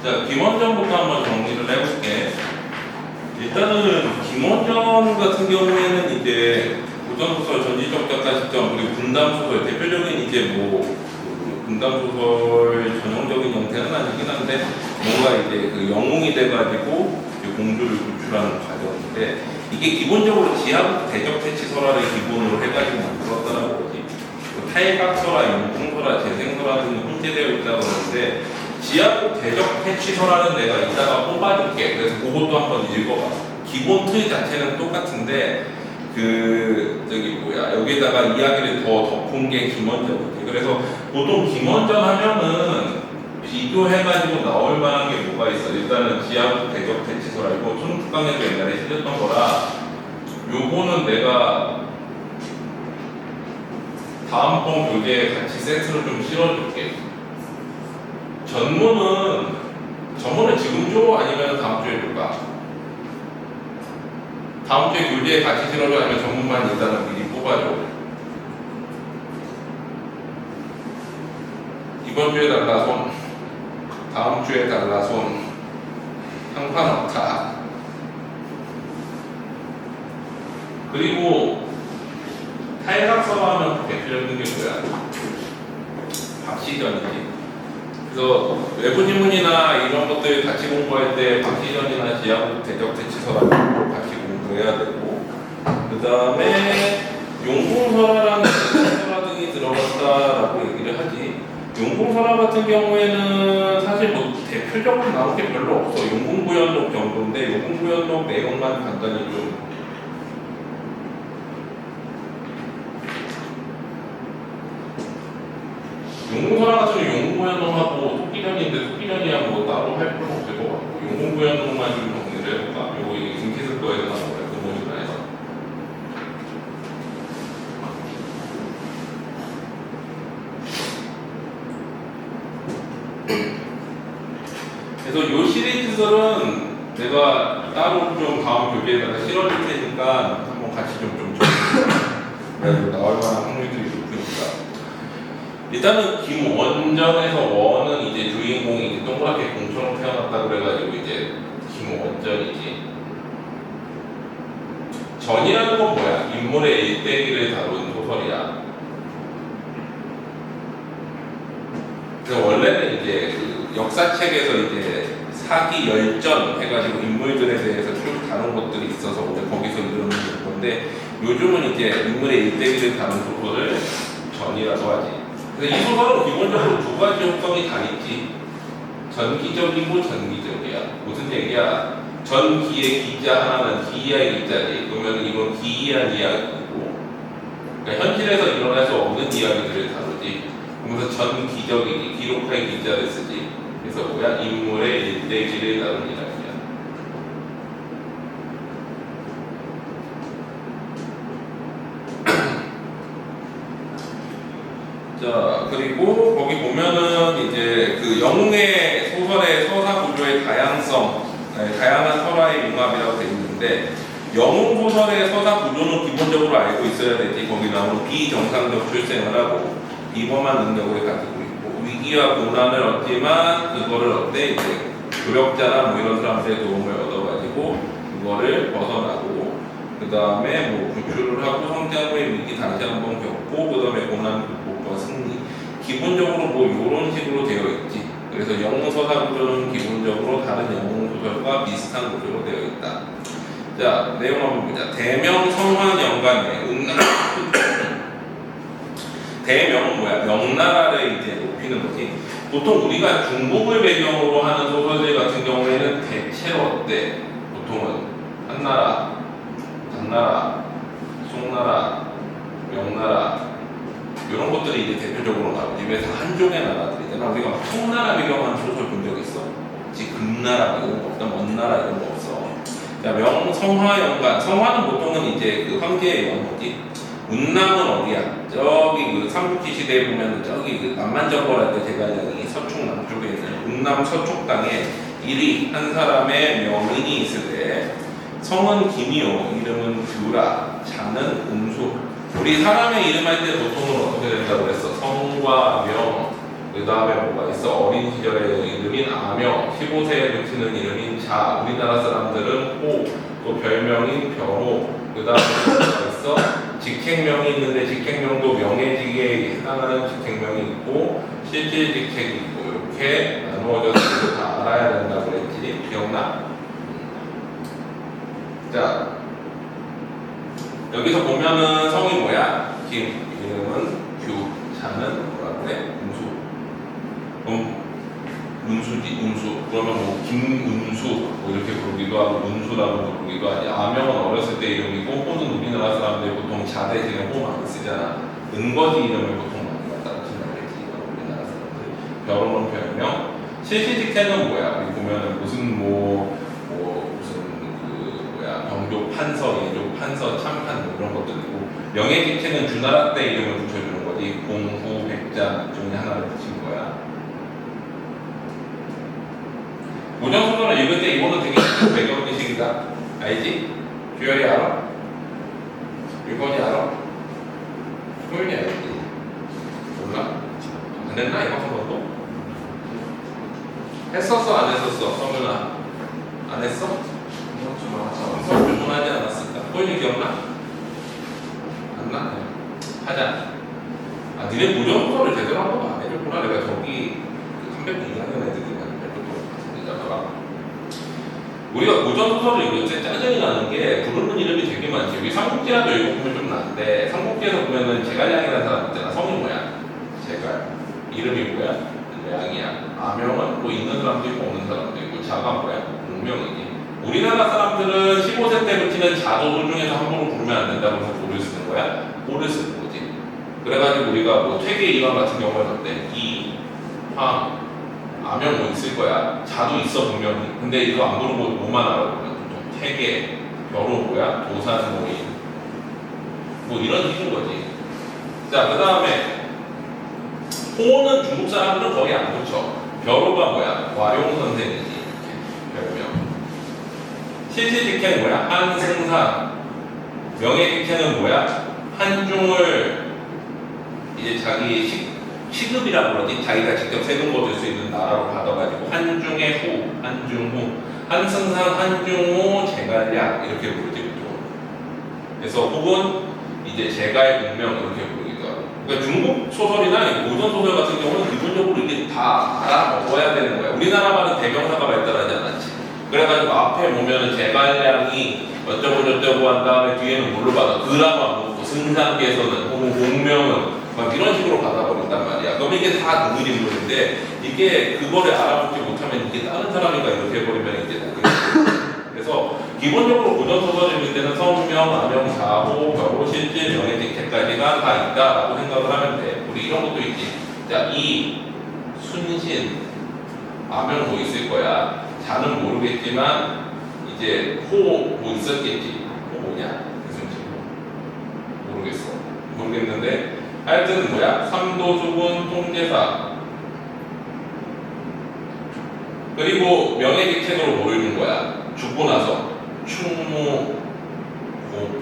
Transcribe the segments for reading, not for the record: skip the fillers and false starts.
자, 김원전부터 한번 정리를 해볼게. 일단은 김원전 같은 경우에는 이제 고전소설, 전지적 작가 시점, 그리고 분담소설, 대표적인 이제 분담소설 전형적인 형태는 아니긴 한데 뭔가 이제 그 영웅이 돼가지고 공주를 구출하는 과정인데 이게 기본적으로 지하국 대적태치설화를 기본으로 해가지고 만들었다는 거지. 탈각설화, 영풍설화, 재생설화 등이 혼재되어 있다고 하는데 지하국 대적태치설화는 내가 이따가 뽑아줄게. 그래서 그것도 한번 읽어봐. 기본 틀 자체는 똑같은데 여기다가 이야기를 더 덮은 게 김원전이지. 그래서 보통 김원전 하면은 비교해가지고 나올 만한 게 뭐가 있어? 일단은 지하국 대적태치설화 이거 손특강에도 옛날에 실렸던 거라 요거는 내가 다음번 교재에 같이 세트로 좀 실어줄게. 전문은 지금 줘? 아니면 다음 주에 줄까? 다음 주에 교재에 같이 실어줘? 아니면 전문만 일단은 미리 뽑아줘? 이번 주에 달라 손, 다음 주에 달라 손, 상관없다. 그리고 탈각설화 하면 대표적인 게 뭐야? 박시전이지. 그래서 외부 지문이나 이런 것들 같이 공부할 때 박시전이나 지하국 대적태치설화 같이 공부해야 되고, 그 다음에 용궁설화랑 설화 등이 들어갔다라고 얘기를 하지. 용궁설화 같은 경우에는 사실 뭐 대표적으로 나온 게 별로 없어. 용궁구연록 정도인데 용궁구연록 내용만 간단히 좀 용궁설화 같은 경우 용궁구연록하고 토끼전인데 토끼전이야 뭐 따로 할 필요 없을 것 같고 용궁구연록만 좀 정리를 해볼까? 요거 이게 김키스 거에서 나온 거야. 근본이라해서 그래서 요 시리즈들은 내가 따로 좀 다음 교재에다가 실어줄 테니까 한번 같이 좀 정리해볼까? 나올 만한 확률들이 높으니까. 일단은 김원전에서 원은 이제 주인공이 이제 동그랗게 공처럼 태어났다 그래가지고 이제 김원전이지. 전이라는 건 뭐야? 인물의 일대기를 다룬 소설이야. 그래서 원래는 이제 그 역사책에서 이제 사기 열전 해가지고 인물들에 대해서 쭉 다룬 것들이 있어서 오늘 거기서 이루는 건데 요즘은 이제 인물의 일대기를 다룬 소설을 전이라고 하지. 이 소설은 기본적으로 두 가지 효과이 다 있지. 전기적이고 전기적이야. 무슨 얘기야? 전기의 기자 하나는 기이의 기자지. 그러면 이건 기이한 이야기고, 그러니까 현실에서 일어날 수 없는 이야기들을 다루지. 그러면서 전기적이기, 기록할 기자를 쓰지. 그래서 뭐야? 인물의 일대기를 다룬 이야기야. 자, 그리고 거기 보면은 이제 그 영웅의 소설의 서사 구조의 다양성, 다양한 설화의 융합이라고 되어 있는데 영웅 소설의 서사 구조는 기본적으로 알고 있어야 되지. 거기 나오는 비정상적 출생을 하고 비범한 능력을 가지고 있고 위기와 고난을 얻지만 그거를 어때 이제 조력자나 뭐 이런 사람들의 도움을 얻어가지고 그거를 벗어나고 그 다음에 뭐 구출을 하고 성장 후에 위기 다시 한번 겪고 그 다음에 고난 극복과 승리. 기본적으로 뭐 이런 식으로 되어 있지. 그래서 영웅 서사 구조는 기본적으로 다른 영웅 소설과 비슷한 구조로 되어 있다. 자, 내용 한번 보자. 대명 성환 연간에 대명은 뭐야? 명나라를 이제 높이는 거지. 보통 우리가 중국을 배경으로 하는 소설들 같은 경우에는 대체로 어때? 보통은 한나라, 당나라, 송나라, 명나라 이런 것들이 이제 대표적으로 나오지. 왜 다 한종의 나라들이잖아. 우리가 송나라 배경한 소설 본 적 있어? 즉 금나라 이런 거 없다. 먼나라 이런 거 없어. 자, 성화연간. 성화는 보통은 이제 그 황제의 영호지. 운남은 어디야? 저기 그 삼국지 시대에 보면 저기 그 남만정벌할 때 제갈량이 서축 남쪽에 있는 운남 서축 땅에 일이 한 사람의 명인이 있을 때 성은 김이요, 이름은 규라, 자는 음수. 우리 사람의 이름 할 때 보통은 어떻게 된다고 그랬어? 성과 명, 그 다음에 뭐가 있어? 어린 시절의 이름인 아명, 15세에 붙이는 이름인 자, 우리나라 사람들은 호, 또 별명인 벼로, 그 다음에 있어 직책명이 있는데 직책명도 명예직에 해당하는 직책명이 있고 실질 직책이 있고 이렇게 나누어져서 다 알아야 된다고 그랬지. 기억나? 자, 여기서 보면은 성이 뭐야? 김, 이름은 규, 자는 뭐라 그래? 문수. 문수지, 문수. 그러면 뭐 김문수 뭐 이렇게 부르기도 하고 문수라고 부르기도 하지. 아명은 어렸을 때 이름이고 호는 우리나라 사람들이 보통 자 대신에 호 많이 쓰잖아. 은거지 이름을 보통 많이 갖다 붙인다고 했지. 우리나라 사람들. 벼로는 별명. 실시직책은 뭐야? 우리 보면은 무슨 무슨 그 뭐야 병조 판서, 예조 판서, 참판 뭐 그런 것들이고, 명예직책은 주나라 때 이름을 붙여주는 거지. 공후, 백자 중에 하나를 붙인 거야. 고전소설을 읽을 때 이거는 되게 배경지식이다. 알지? 주열이 알아? 일본이 알아? 소연이 알지? 몰라? 안 했나? 이거 한 번도? 했었어? 안 했었어? 성윤아 안 했어? 성윤 주문하지 않았을까? 소연이 기억나? 안 나? 하자. 아, 니네 고전소설을 제대로 한 번도 안 해줬구나. 내가 저기 302학년 애들이 우리가 고전소설을 읽을 때 짜증이 나는 게 부르는 이름이 되게 많지. 우리 삼국지라도 읽어보면 좀 나는데, 삼국지에서 보면은 제갈량이라는 사람 있잖아. 성이 뭐야? 제갈. 이름이 뭐야? 량이야. 아명은 뭐 있는 사람도 있고 없는 사람도 있고, 자가 뭐야? 공명이지. 우리나라 사람들은 15세 때 붙이는 자도도 중에서 함부로 부르면 안 된다고 해서 도를 쓰는 거야? 호를 쓰는 거지. 그래가지고 우리가 뭐 퇴계 이관 같은 경우는 어때? 이, 황, 아명 뭐 있을 거야. 자도 있어 분명히. 근데 이거 안 부르고 뭐만 알아보면 보통 태계, 벼로 뭐야? 도산 모임 뭐 이런 식인 거지. 자, 그 다음에 호는 중국 사람들은 거의 안 붙여. 벼로가 뭐야? 와룡 선생이지. 별명. 실시직행은 뭐야? 한승상. 명예직행은 뭐야? 한중을 이제 자기 시급이라고 그러지. 자기가 직접 세금 거둘 수 있는 나라로 받아가지고 한중의 후, 한중후, 한승상, 한중호, 제갈량 이렇게 부르지 보통. 그래서 혹은 이제 제갈 운명 이렇게 부르기도 하고. 그러니까 중국 소설이나 고전 소설 같은 경우는 기본적으로 이게 다 알아먹어야 되는 거야. 우리나라 말은 대명사가 발달하지 않았지. 그래가지고 앞에 보면은 제갈량이 어쩌고 저쩌고 한 다음에 뒤에는 뭘로 받아? 그라고 안 먹고 승상께서는 혹은 공명은 막 이런 식으로 받아버린단 말이야. 그럼 이게 다 누구 인물인데 이게 그거를 알아보지 못하면 이게 다른 사람이가 이렇게 해버리면 이제 그래서 기본적으로 고전소설을 읽을 때는 성명, 아명, 자호, 벼로, 실질, 명예직책까지가 다 있다라고 생각을 하면 돼. 우리 이런 것도 있지. 자, 이, 순신, 아명 뭐 있을 거야. 자는 모르겠지만 이제 호 뭐 있었겠지. 호 뭐냐? 무슨 친구? 모르겠어. 모르겠는데 하여튼 뭐야? 삼도수군 통제사. 그리고 명예직책으로 뭐 읽는 거야? 죽고 나서 충무 공.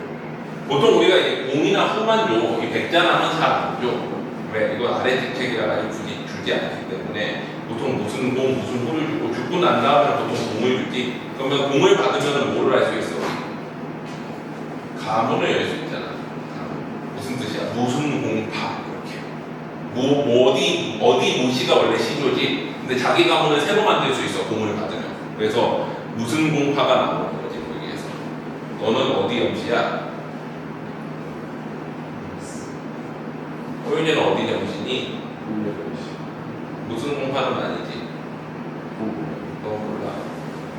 보통 우리가 이제 공이나 후만 줘. 이 백자나면 잘 안 줘. 왜? 이거 아래 직책이라 가지고 굳이 주지 않기 때문에 보통 무슨 공 무슨 후를 주고, 죽고 난 다음에 보통 공을 주지. 그러면 공을 받으면 뭐를 할 수 있어? 가문을 열 수 있잖아. 무슨 뜻이야? 무슨 공파 이렇게. 어디 무시가 원래 시조지. 근데 자기 가문을 새로 만들 수 있어. 공을 받으면. 그래서 무슨 공파가 나오는 거지 거기에서. 너는 어디 염시야? 호윤이는 어디 염시니? 무슨 공파는 아니지. 너 몰라.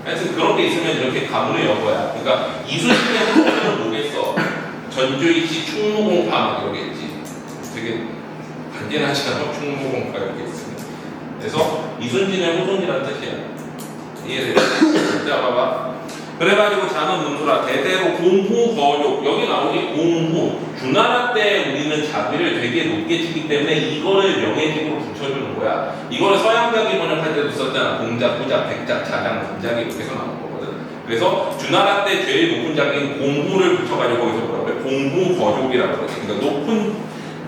하여튼 그런 게 있으면 이렇게 가문을 연 거야. 그러니까 이순신의 호소는 뭐겠어? 전주이시 충무공파 막 이러겠지. 되게 간단하지 않아? 충무공파 이렇게 있으면. 그래서 이순신의 후손이라는 뜻이야. 이해되지? 자, 봐봐. 그래가지고 자는 문수라 대대로 공후 거족. 여기 나오니 공후. 주나라 때 우리는 자비를 되게 높게 치기 때문에 이거를 명예직으로 붙여주는 거야. 이거를 서양작이 번역할 때도 썼잖아. 공작, 후작, 백작, 자장, 분작이 이렇게 해서 나온 거거든. 그래서 주나라 때 제일 높은 작인 공후를 붙여가지고 거기서 뭐라고 해? 공후 거족이라고 그러지. 그러니까 높은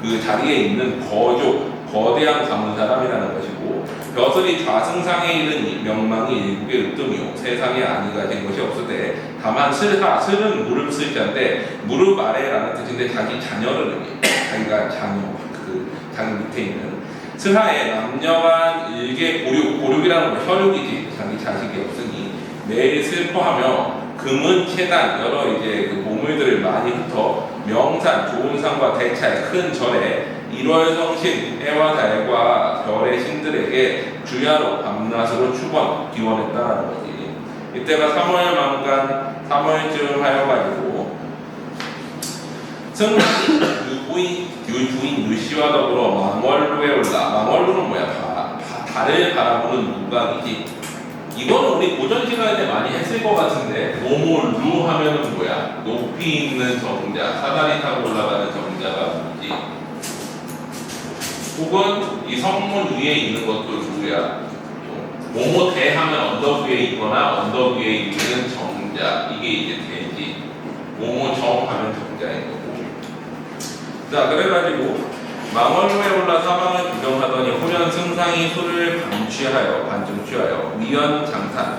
그 자리에 있는 거족. 거대한 가문 사람이라는 것이고 벼슬이 좌승상에 이른 명망이 일국의 으뜸이요 세상에 아니가 된 것이 없으되 다만 슬은 무릎 슬자인데 무릎 아래라는 뜻인데 자기 자녀를 의미 자기가 자녀 자기 밑에 있는 슬하에 남녀간 일개 고륙이라는 건 혈육이지 자기 자식이 없으니 매일 슬퍼하며 금은 채단 여러 이제 그 보물들을 많이 흩어 명산 좋은 상과 대차에 큰 절에 1월 성신 해와 달과 별의 신들에게 주야로 밤낮으로 축원 기원했다라는 거지. 이때가 3월 만간 3월쯤 하여가지고 승부인 유부인 유씨와 더불어 망월루에 올라 망월루는 뭐야? 달을 바라보는 무각이지. 이거는 우리 고전 시간에 때 많이 했을 것 같은데 모모루 하면은 뭐야? 높이 있는 정자, 사다리 타고 올라가는 정자가 뭐지? 혹은 이 성문 위에 있는 것도 루야. 모모대 하면 언덕 위에 있거나 언덕 위에 있는 정자, 이게 이제 대지. 모모정 하면 정자인 거고. 자, 그래가지고 망월루에 올라 사방을 구경하더니 호련 승상이 술을 반쯤 취하여 위연 장탄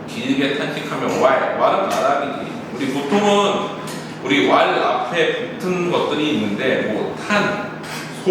길게 탄식하며 왈은 말하기지. 우리 보통은 우리 왈 앞에 붙은 것들이 있는데 뭐 탄, 소,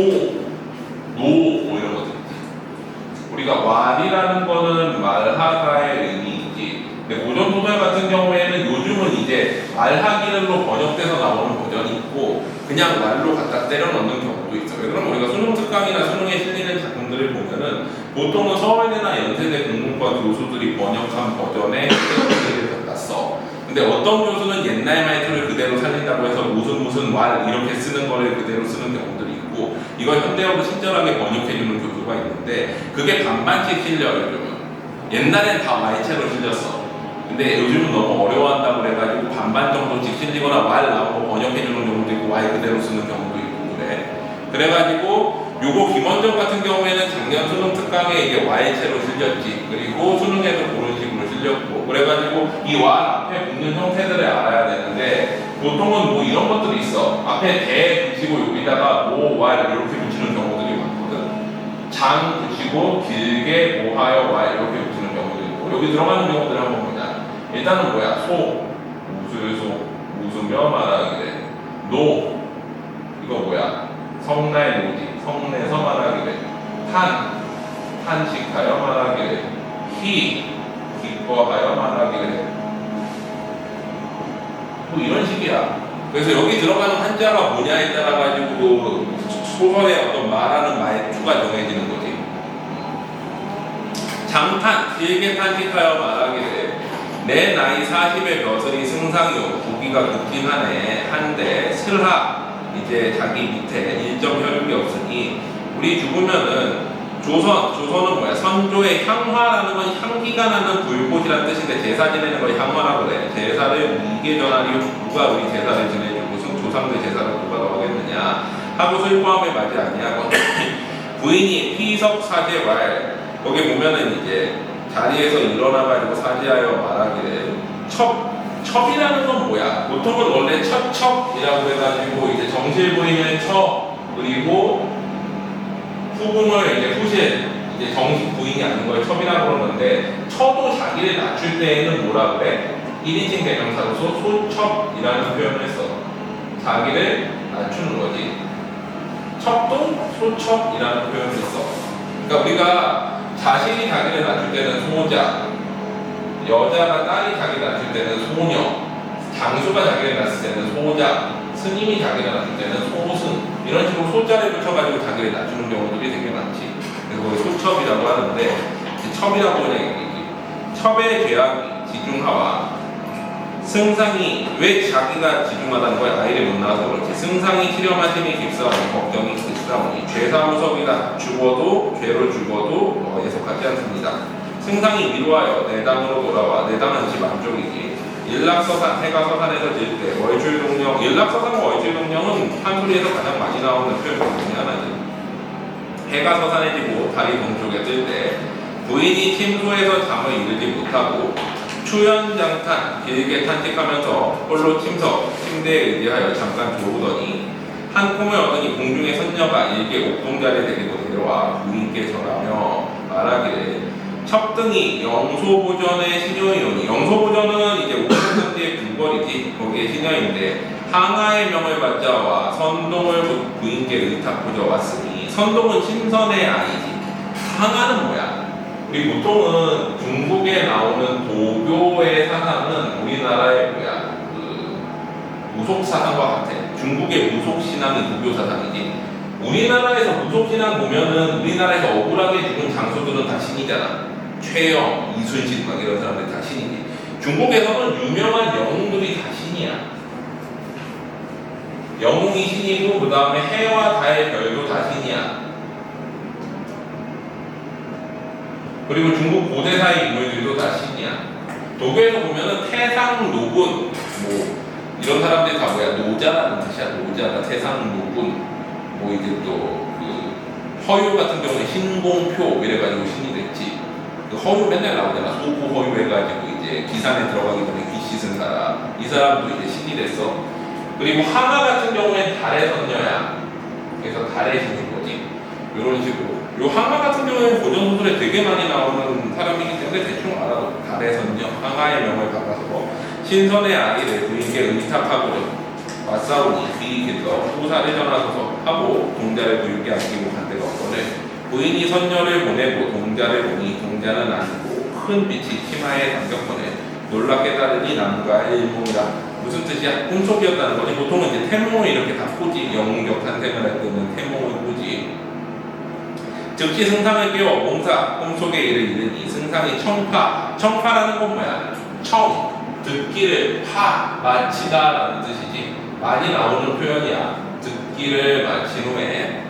노 뭐 이런 것들 있지. 우리가 왈이라는 거는 말하다의 의미이지. 근데 고전 소설 같은 경우에는 요즘은 이제 말하기를로 번역돼서 나오는 버전이 있고 그냥 말로 갖다 때려 넣는 경우도 있어요. 그럼 우리가 수능 특강이나 수능에 실리는 작품들을 보면은 보통은 서울대나 연세대 국문과 교수들이 번역한 버전의 해석들을 갖다 써. 근데 어떤 교수는 옛날 말투를 그대로 살린다고 해서 무슨 말 이렇게 쓰는 거를 그대로 쓰는 경우들이 있고 이걸 현대어로 친절하게 번역해주는 교수가 있는데 그게 반반씩 실려 요즘은. 옛날엔 다 말체로 실렸어. 근데 요즘은 너무 어려워한다고 그래가지고 반반 정도씩 실리거나 말 나오고 번역해주는 경우도 있고 말 그대로 쓰는 경우도 있고 그래. 그래가지고 요거 김원정 같은 경우에는 작년 수능 특강에 이게 Y체로 실렸지. 그리고 수능에도 그런 식으로 실렸고 그래가지고 이 왈 앞에 붙는 형태들을 알아야 되는데 보통은 뭐 이런 것들이 있어. 앞에 대 붙이고 여기다가 모, 왈 이렇게 붙이는 경우들이 많거든. 장 붙이고 길게 모하여 왈 이렇게 붙이는 경우도 있고 여기 들어가는 경우들을 한번 보자. 일단은 뭐야? 소, 웃으며 말하기래. 노, 이거 뭐야? 성날 노지, 성내서 말하기래. 탄식하여 말하기래. 기뻐하여 말하기래. 뭐 이런 식이야. 그래서 여기 들어가는 한자가 뭐냐에 따라 가지고 소설의 어떤 말하는 말투가 정해지는 거지. 장탄, 길게 탄식하여 말하기래. 내 나이 40의 벼슬이 승상이요 부기가 극긴 하네 한데 슬하 이제 자기 밑에 일정 혈육이 없으니 우리 죽으면은 조선은 뭐야? 선조의 향화라는 건 향기가 나는 불꽃이라는 뜻인데 제사 지내는 걸 향화라고 그래. 제사를 이게 전하리요 누가 우리 제사를 지내주고 무슨 조상들 제사를 누가 더 하겠느냐 하고 슬퍼함을 맞이 아니하고 부인이 피석 사제왈 거기 보면은 이제 자리에서 일어나가지고 사지하여 말하기를 첩이라는 건 뭐야? 보통은 원래 첩이라고 해가지고 이제 정실 부인을 첩 그리고 후궁을 이제 후실 이제 정식 부인이 아닌 걸 첩이라고 그러는데 처도 자기를 낮출 때에는 뭐라 그래? 1인칭 대명사로서 소첩이라는 표현을 써. 자기를 낮추는 거지. 첩도 소첩이라는 표현을 써. 그러니까 우리가 자신이 자기를 낮출 때는 소자, 여자가 딸이 자기를 낮출 때는 소녀, 장수가 자기를 낮출 때는 소자, 스님이 자기를 낮출 때는 소승 이런 식으로 소자를 붙여가지고 자기를 낮추는 경우들이 되게 많지. 그래서 거기 소첩이라고 하는데 첩이라고 그냥 얘기지. 첩의 죄악이 지중하와 승상이 왜 자기가 지중하다는 거야? 아이를 못 낳아서 그렇지. 승상이 치렴하심이 깊사오니 걱정이 깊사오니 죄사무석이다. 죽어도 죄로 죽어도 예속하지 않습니다. 승상이 위로하여 내당으로 돌아와 내당은 지 만족이지. 일락서산 해가 서산에서 질 때 월출동령 일락서산과 월출동령은 한소리에서 가장 많이 나오는 표현 중에 하나지. 해가 서산에 지고 달이 동쪽에 뜰 때 부인이 침소에서 잠을 이루지 못하고 추연장탄 길게 탄식하면서 홀로 침대에 의지하여 잠깐 졸으더니 한 꿈을 얻으니 공중의 선녀가 일개 옥동자를 데리고 내려와 부인께 전하며 말하기를 첩등이 영소보전의 시녀이오니, 영소보전은 이제 옥동자의 궁궐이지, 거기에 시녀인데 항아의 명을 받자 와 선동을 부인께 의탁하여 왔으니, 선동은 신선의 아이지. 항아는 뭐야? 우리 보통은 중국에 나오는 도교의 사상은 우리나라의 뭐야? 무속 사상과 같아. 중국의 무속 신앙이 도교 사상이지. 우리나라에서 무속 신앙 보면은 우리나라에서 억울하게 죽은 장소들은 다 신이잖아. 최영, 이순신 막 이런 사람들 다 신이지. 중국에서는 유명한 영웅들이 다 신이야. 영웅이 신이고 그 다음에 해와 달의 별도 다 신이야. 그리고 중국 고대사의 인물들도 다 신이야. 도교에서 보면은 태상, 노군, 뭐 이런 사람들이 다 뭐야? 노자라는 뜻이야. 노자가 태상, 노군, 뭐 이제 또 그 허유 같은 경우는 신공표 이래가지고 신이 됐지. 그 허유 맨날 나오잖아. 소부 허유 해가지고 이제 기산에 들어가기 전에 귀 씻은 사람. 이 사람도 이제 신이 됐어. 그리고 항아 같은 경우엔 달의 선녀야. 그래서 달의 신인 거지. 이런 식으로. 요 항아 같은 경우에는 고전 소설에 되게 많이 나오는 사람이기 때문에 대충 알아도 달의 선녀, 항아의 명을 받아서 신선의 아이를 부인께 의탁하고자 맞싸우니 귀 길러 후사를 전하소서 하고 동자를 부인께 안기고 간 데가 없거늘 부인이 선녀를 보내고 동자를 보니 동자는 아니고 큰 빛이 치마에 담겼거늘 놀랍 깨달으니 남과 일몽이라. 무슨 뜻이야? 꿈속이었다는 거지. 보통은 이제 태몽을 이렇게 다 포지. 영웅적 탄생을 할 때는 태몽을 포지. 즉시 승상을 깨워 몽사 꿈속의 일을 이르니 승상이 청파. 청파라는 건 뭐야? 청 듣기를 파 마치다 라는 뜻이지. 많이 나오는 표현이야. 듣기를 마친 후에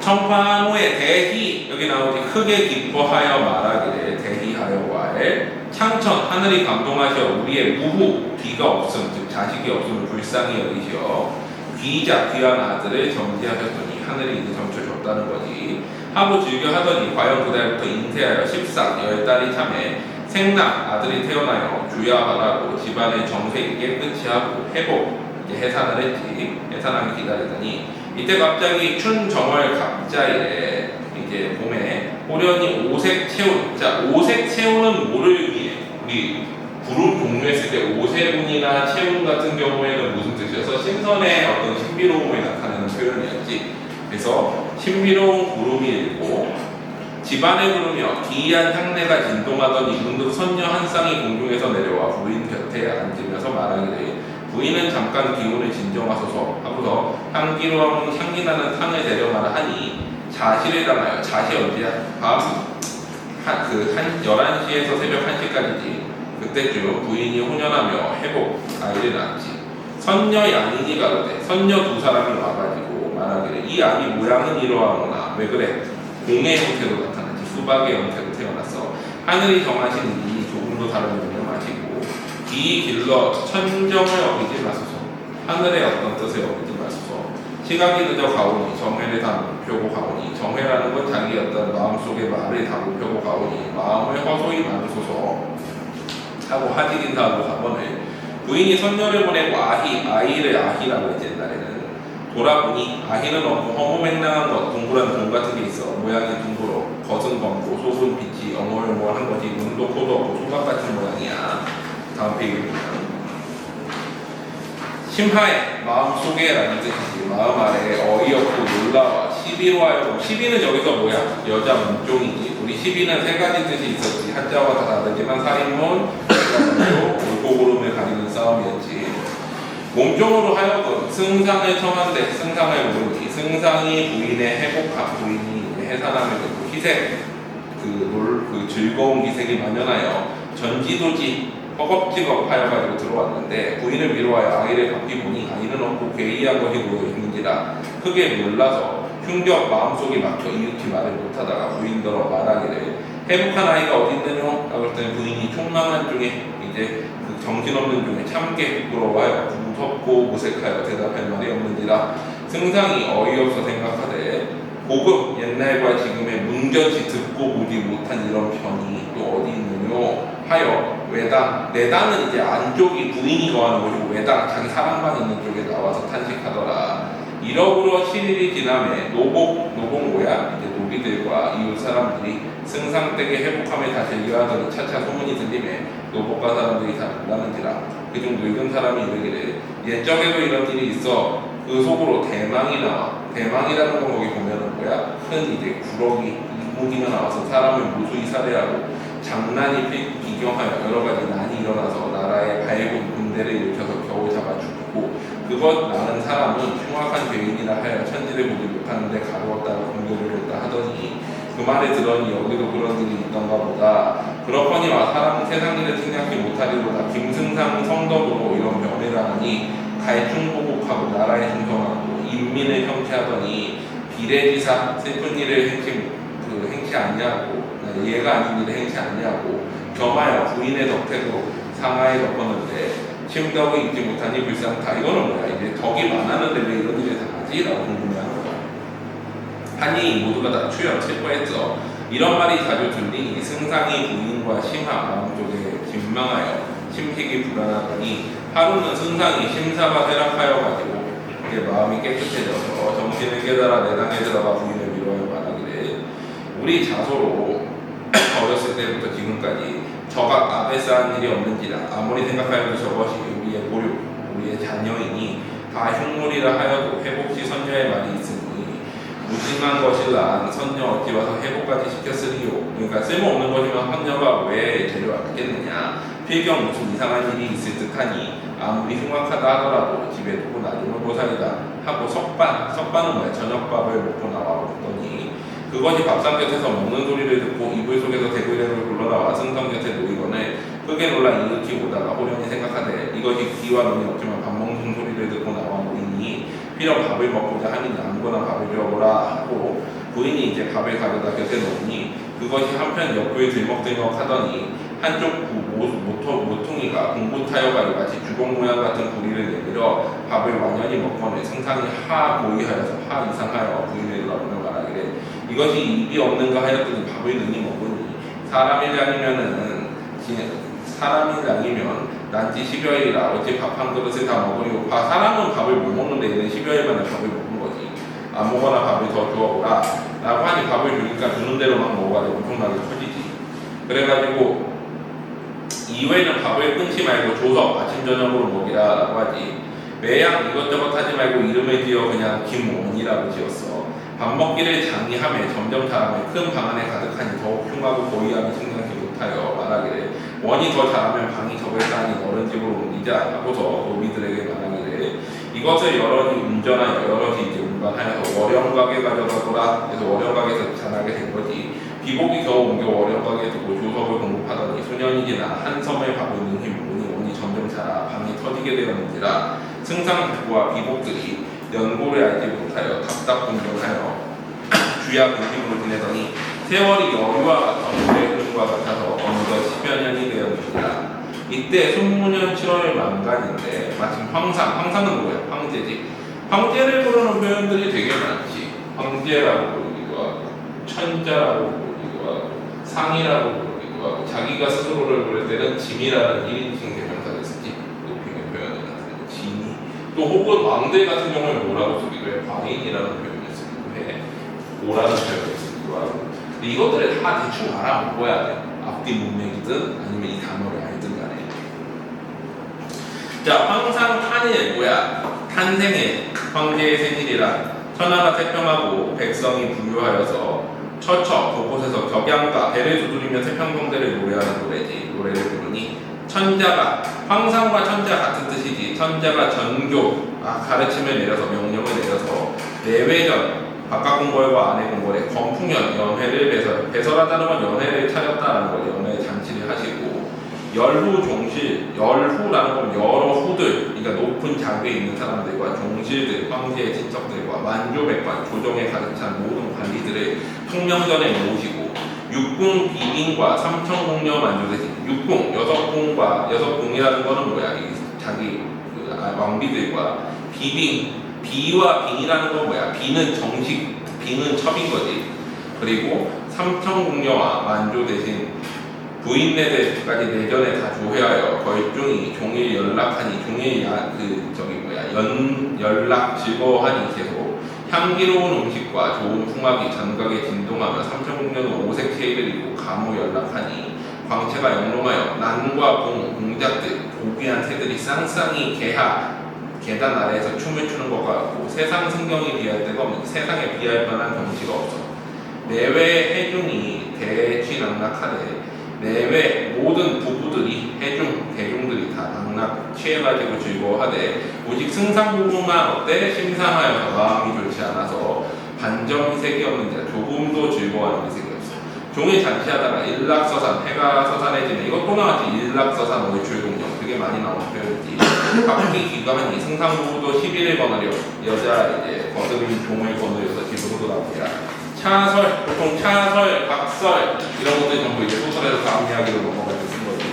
청파한 후에 대희, 여기 나오지. 크게 기뻐하여 말하기를 대희하여 와해 창천 하늘이 감동하셔 우리의 무후 귀가 없음 즉 자식이 없음을 불쌍히 여기시어 귀자 귀한 아들을 점지하셨더니 하늘이 이제 점쳐줬다는 거지. 하고 즐겨 하더니 과연 그달부터 잉태하여 14 10달이 참에 생남 아들이 태어나여 주야하라고 집안의 정색 깨끗이 하고 회복 이제 해산을 했지. 해산하기 기다리더니 이때 갑자기 춘정월 갑자에 이제 봄에 호련히 오색 채운. 자, 오색 채운은 뭐를 위해? 우리 구름 종류했을 때 오색운이나 채운 같은 경우에는 무슨 뜻이어서 신선의 어떤 신비로움을 나타내는 표현이었지. 그래서 신비로운 구름이 일고 집안의 구름이여 기이한 향내가 진동하더니 문득 선녀 한 쌍이 공중에서 내려와 부인 곁에 앉으면서 말하기를 부인은 잠깐 기운을 진정하소서 하고서 향기로운 향기 나는 탕을 데려가라 하니 자실에 당하여. 자시 언제야? 밤 11시에서 새벽 1시까지지. 그때쯤 부인이 혼연하며 회복 아이를 낳지. 선녀 양인이 가로되 선녀 두 사람이 와가지고 말하기를 이 아기 모양은 이러하구나. 왜 그래? 공의 형태로 나타나지. 수박의 형태로 태어났어. 하늘이 정하신 이 조금도 다른 의미를 마시고 이 길러 천정을 어기지 마소서. 하늘의 어떤 뜻을 어기지 마소서. 시각이 늦어 가오니 정회를 다 묵혀고 가오니. 정회라는 건 자기 어떤 마음속의 말을 다 묵혀고 가오니 마음을 허소히 나누소서 하고 하직 인사하고 가거늘 부인이 선녀를 보내고 아이를 아희라고 했지. 옛날에는 돌아보니 아희는 없고 허무맹랑한 것, 동그란 공 같은 게 있어. 모양이 둥그러 겉은 검고 속은 빛이 어물어물한 거지. 눈도 코도 없고 소각 같은 모양이야. 다음 페이지 보면 심하에 마음속에 라는 뜻이지. 마음 아래 어이없고 놀라워 시비로 하여. 시비는 여기서 뭐야? 여자 문종이지. 우리 시비는 세 가지 뜻이 있었지. 한자와 다 다르지만 살인문, 올고구름을 가리는 싸움이었지. 몸종으로 하여금 승상을 청한데 승상을 모르니 승상이 부인의 회복한 부인이 해산함을 듣고 희색 그 즐거운 기색이 만연하여 전지도지 허겁지겁 하여가지고 들어왔는데 부인을 위로하여 아이를 갖기 보니 아이는 없고 괴이한 것이 모여 있는지라 크게 놀라서 흉격 마음속이 막혀 이윽히 말을 못하다가 부인더러 말하기를 회복한 아이가 어디 있느뇨? 라고 했더니 부인이 총망한 중에 이제 그 정신없는 중에 참게 부끄러워하여 무섭고 무색하여 대답할 말이 없는지라 승상이 어이없어 생각하되 고급 옛날과 지금의 문전치 듣고 보지 못한 이런 편이 또 어디 있느뇨 하여 외당, 내당은 이제 안쪽이 부인이 거하는 곳이고 외당 자기 사랑만 있는 쪽에 나와서 탄식하더라. 이러므로 7일이 지남에 노복 뭐야? 이제 노비들과 이웃 사람들이 승상댁의 회복함에 다 즐겨하더니 차차 소문이 들리매 노복과 사람들이 다 놀라는지라. 그중 늙은 사람이 이르기를 옛적에도 이런 일이 있어 그 속으로 대망이 나와. 대망이라는 건 거기 보면은 뭐야? 큰 이제 구렁이 이무기가 나와서 사람을 무수히 살해하고 장난이 비경하여 여러 가지 난이 일어나서 나라의 발군 군대를 일으켜서 겨우 잡아 죽이고 그것 나는 사람은 흉악한 죄인이라 하여 천지를 보지 못하는데 가두었다가 공격을 했다 하더니 그 말을 들으니 여기도 그런 일이 있던가 보다. 그렇거니와 사람은 세상 일을 생각지 못하리로다. 김승상 성덕으로 이런 변해를 하니 갈충보복하고 나라에 충성하고 인민을 형체하더니 비례지사 슬픈 일을 행치 아니하고 예가 아닌 일을 행치 아니하고 겸하여 부인의 덕택으로 상하에 덮었는데 침덕을 잊지 못하니 불쌍다. 이거는 뭐야? 이제 덕이 많았는데 왜 이런 일을 당하지? 라고 궁금해하는 거야. 하니 모두가 다 추여 체포했어. 이런 말이 자주 들리니 승상이 부인과 심하 마음속에 긴망하여 심식이 불안하더니 하루는 승상이 심사가 쇠락하여 가지고 이제 마음이 깨끗해져서 정신을 깨달아 내당에 들어가 부인을 위로하여 말하기를 우리 자소로 어렸을 때부터 지금까지 저각 앞에 쌓은 일이 없는지라 아무리 생각하여도 저것이 우리의 보육, 우리의 자녀이니 다 흉물이라 하여도 회복시 선녀의 말이 있으니 무심한 것이라 선녀 어찌 와서 회복까지 시켰으리요. 그러니까 쓸모없는 것이면 선녀가 왜 데려왔겠느냐. 필경 무슨 이상한 일이 있을 듯하니 아무리 흉악하다 하더라도 집에 두고 놔두는 보살이다 하고 석반은 뭐야? 저녁밥을 먹고 나와 먹더니 그것이 밥상 곁에서 먹는 소리를 듣고 이불 속에서 대구대를 굴러나와 승성 곁에 놓이거늘 크게 놀라 이윽히 오다가 호련히 생각하되 이것이 귀와 눈이 없지만 밥 먹는 소리를 듣고 나와 놓이니 필요 밥을 먹고자 하니 아무거나 밥을 주어보라 하고 부인이 이제 밥을 가져다 곁에 놓으니 그것이 한편 옆구리 들먹들먹 하더니 한쪽 모퉁이가 공분타여가지고 마치 주걱 모양 같은 부리를 내밀어 밥을 완연히 먹거늘 승상이 하 고이하여서 하 이상하여 부인을 나오며 말하기를 이것이 입이 없는가 하였더니 밥을 능히 먹으니 사람이 아니면 난지 10여일이라 어찌 밥 한 그릇을 다 먹으리고 사람은 밥을 못 먹는데 얘는 10여일 만에 밥을 먹은 거지. 아무거나 밥을 더 주어보라 라고 하니 밥을 주니까 주는 대로만 먹어가지고 엄청나게 커지지. 그래가지고 이후에는 밥을 끊지 말고 줘서 아침 저녁으로 먹이라 라고 하지. 매양 이것저것 하지 말고 이름을 지어 그냥 김원이라고 지었어. 밥 먹기를 장이하며 점점 자라며 큰 방 안에 가득하니 더욱 흉하고 고이함이 생각지 못하여 말하기를 원이 더 자라면 방이 적을싸하니 어른 집으로 옮기자 하고서 노비들에게 말하기를 이것을 여럿이 운전하여 여럿이 이제 운반하여서 월영가게 가져가더라. 그래서 월영가게에서 자라게 된 거지. 비복이 겨우 옮겨 월영가게에 두고 조석을 공급하더니 수년이 지나 한 섬의 밥을 능히 먹으니 원이 점점 자라 방이 터지게 되었는지라. 승상 부부와 비복들이 연고를 알지 못하여 답답분분하여 주야 근심으로 지내더니 세월이 여유와 같아 오래 흐름과 같아서 어느덧 10여 년이 되었느니라. 이때 순무년 7월 만간인데 마침 황상은 뭐야? 황제지. 황제를 부르는 표현들이 되게 많지. 황제라고 부르기도 하고 천자라고 부르기도 하고 상이라고 부르기도 하고 자기가 스스로를 부를 때는 짐이라는 1인칭 대명사를 쓰지. 높임의 표현을 나타내는 짐이. 또 혹은 왕들 같은 경우에 뭐라고 쓰기도 해. 광인이라는 표현을 쓰기도 해. 오라는 표현을 쓰기도 하고. 근데 이것들을 다 대충 알아먹어야 돼. 앞뒤 문맥이든 아니면 이 단어를 알든 간에. 자, 황상탄일 뭐야? 탄생일, 황제의 생일이라 천하가 태평하고 백성이 부유하여서 처처 곳곳에서 격양가 배를 두드리며 태평성대를 노래하는 노래를 부르니 천자가 황상과 천자 같은 뜻이지. 천자가 전교 가르침을 내려서 명령을 내려서 내외전 바깥 공벌과 안에 공벌에 건풍연 연회를 배설하다는 건 연회를 차렸다는 거예요. 연회 잔치를 하시고 열후 종실 열후라는 건 여러 후들 그러니까 높은 자리에 있는 사람들과 종실들 황제의 친척들과 만조백관 조정에 가득 찬 모든 관리들을 통명전에 모시고 육궁 비빈과 삼천궁녀 만조대신 육궁 여섯 궁이라는 거는 뭐야? 자기 왕비들과 비빈 비와 빈이라는 건 뭐야? 비는 정식 B는 첩인 거지. 그리고 삼천궁녀와 만조 대신 부인네들까지 내전에 다 조회하여 걸중이 종일 연락하니 종일 연락 즐거워하니 계속 향기로운 음식과 좋은 풍악이 전각에 진동하며 삼천궁녀는 오색 체의를 입고 감호 연락하니 광채가 영롱하여 난과 공작들 고귀한 새들이 쌍쌍이 계단 아래에서 춤을 추는 것 같고 세상 승경이 비할 데가 없는 세상에 비할 만한 경치가 없어. 내외 해중이 대취낙낙하되 내외 모든 부부들이 대중들이 다 낙낙 취해가지고 즐거워하되 오직 승상부부만 어때 심상하여서 마음이 좋지 않아서 반정이색이 없는데 조금도 즐거워하는 이색이 없어. 종일 잔치하다가 일락서산 해가 서산해지네. 이것도 나왔지. 일락서산 올출동령 되게 많이 나오는 표현이지. 각기 기관이 승상부부도 11을 거느려 여자 이제 거듭인 종을 거느려서 기도도 나옵니다. 차설, 보통 차설, 각설 이런 것들 전부 이제 소설에서 다음 이야기로 넘어갈 때 쓴 거지.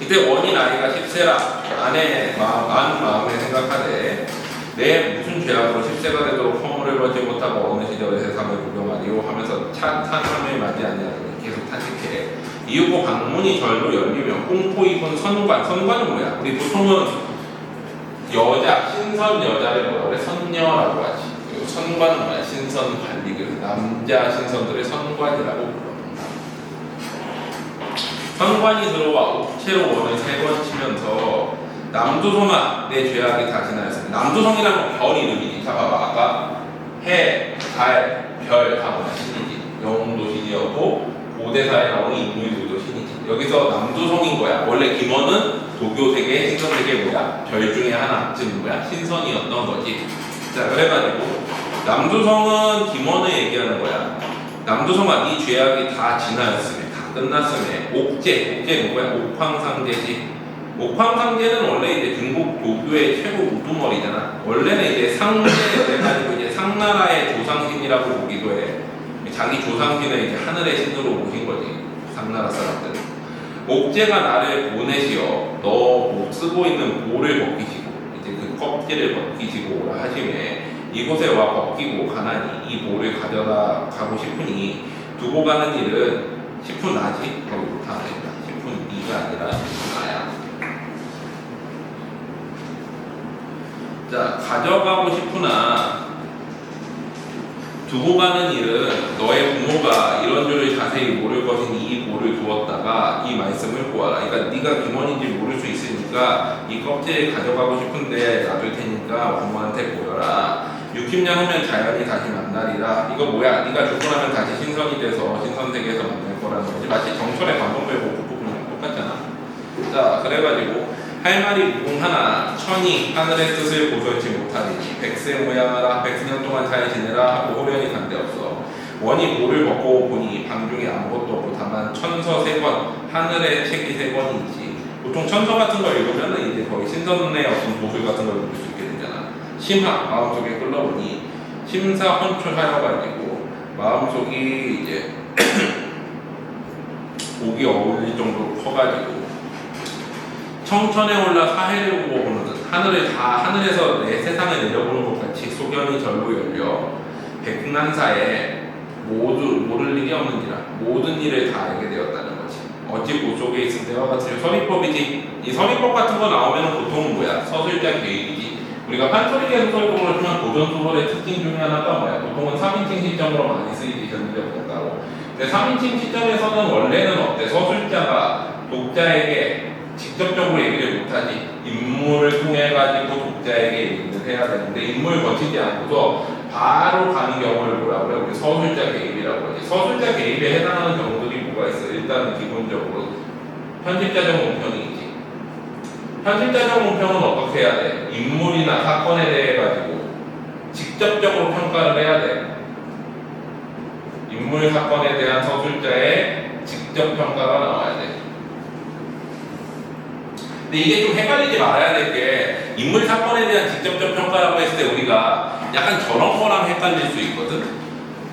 이때 원이 나이가 10세라 아내 마음에 생각하되 내 무슨 죄악으로 10세가 되도록 허물을 벗지 못하고 어느 시절에 세상을 구경하리요 하면서 찬함을 맞지 않냐고 계속 탄식해. 이윽고 방문이 절로 열리면 꽁포 입은 선관은 뭐야? 우리 보통은 신선 여자를 뭐라 그래? 선녀라고 하지. 선관은 뭐야? 신선 관리. 그래서 남자 신선들의 선관이라고 부릅니다. 선관이 들어와 옥체로 원을 3번 치면서 남두성아 내 죄악이 다 지나였습니다. 남두성이라는 건 별 이름이지. 자 봐봐. 아까 해, 달, 별 다 뭐야? 신이지. 영웅도 신이었고 고대사에 나오는 인물들도 신이지. 여기서 남두성인 거야. 원래 김원은 도교세계, 신선세계 뭐야? 별 중에 하나. 즉 뭐야? 신선이었던 거지. 자 그래가지고 남두성은 김원을 얘기하는 거야. 남두성아 네 죄악이 다 지나였으며 다 끝났으며 옥제는 뭐야? 옥황상제지. 옥황상제는 원래 이제 중국 도교의 최고 우두머리잖아. 원래는 이제 상제 해가지고 이제 상나라의 조상신이라고 보기도 해. 자기 조상신을 이제 하늘의 신으로 모신 거지. 상나라 사람들은. 옥제가 나를 보내시어 너 못 쓰고 있는 볼을 벗기시고 이제 그 껍질을 벗기시고 하시매 이곳에 와 벗기고 가나니 이 볼을 가져다 가고 싶으니 두고 가는 일은 싶은 나지 거기 못하는 거다. 싶은 니가 아니라 싶은 나야. 자 가져가고 싶으나 두고 가는 일은 너의 부모가 이런 줄을 자세히 모를 것이니 이 볼을 두었다가 이 말씀을 보아라. 그러니까 네가 김원인지 모를 수 있으니까 이 껍질을 가져가고 싶은데 놔둘 테니까 부모한테 보여라. 60년 후면 자연히 다시 만나리라. 이거 뭐야? 네가 죽고 나면 다시 신선이 돼서 신선세계에서 만날 거라는 거지. 마치 정철의 감동배고 그 부분이랑 똑같잖아. 자 그래가지고 할 말이 무궁하나 천이 하늘의 뜻을 보존치 못하리니 백세 모양하라. 100년 동안 잘 지내라 하고 호련히 간데없어. 원이 볼을 벗고 보니 방중에 아무것도 없고 다만 천서 3권 하늘의 책이 3권이지. 보통 천서 같은 걸 읽으면 이제 거의 신선의 어떤 도술 같은 걸 읽을 수 있게 되잖아. 심화 마음속에 끌러오니 심사헌출하여가지고 마음속이 이제 복이 어울릴 정도로 커가지고 청천에 올라 사해를 보고 보는 듯 하늘에서 내 세상을 내려보는 것 같이 소견이 절로 열려 백난사에 모를 일이 없는지라 모든 일을 다 알게 되었다는 거지. 어찌 그 속에 있을 때와 같으며 서리법이지. 이 서리법 같은 거 나오면 보통은 뭐야? 서술자 개입이지. 우리가 판소리 소설법을 보면 고전소설의 특징 중에 하나가 뭐야? 보통은 3인칭 시점으로 많이 쓰이지. 전제적으로. 근데 3인칭 시점에서는 원래는 어때? 서술자가 독자에게 직접적으로 얘기를 못하지. 인물을 통해 가지고 독자에게 얘기를 해야 되는데 인물 거치지 않고서 바로 가는 경우를 뭐라고 그래? 우리 서술자 개입이라고 하지. 서술자 개입에 해당하는 경우들이 뭐가 있어? 일단은 기본적으로 편집자적 논평이지. 편집자적 논평은 어떻게 해야 돼? 인물이나 사건에 대해 가지고 직접적으로 평가를 해야 돼. 인물 사건에 대한 서술자의 직접 평가가 나와야 돼. 근데 이게 좀 헷갈리지 말아야 될 게 인물 사건에 대한 직접적 평가라고 했을 때 우리가 약간 저런 거랑 헷갈릴 수 있거든.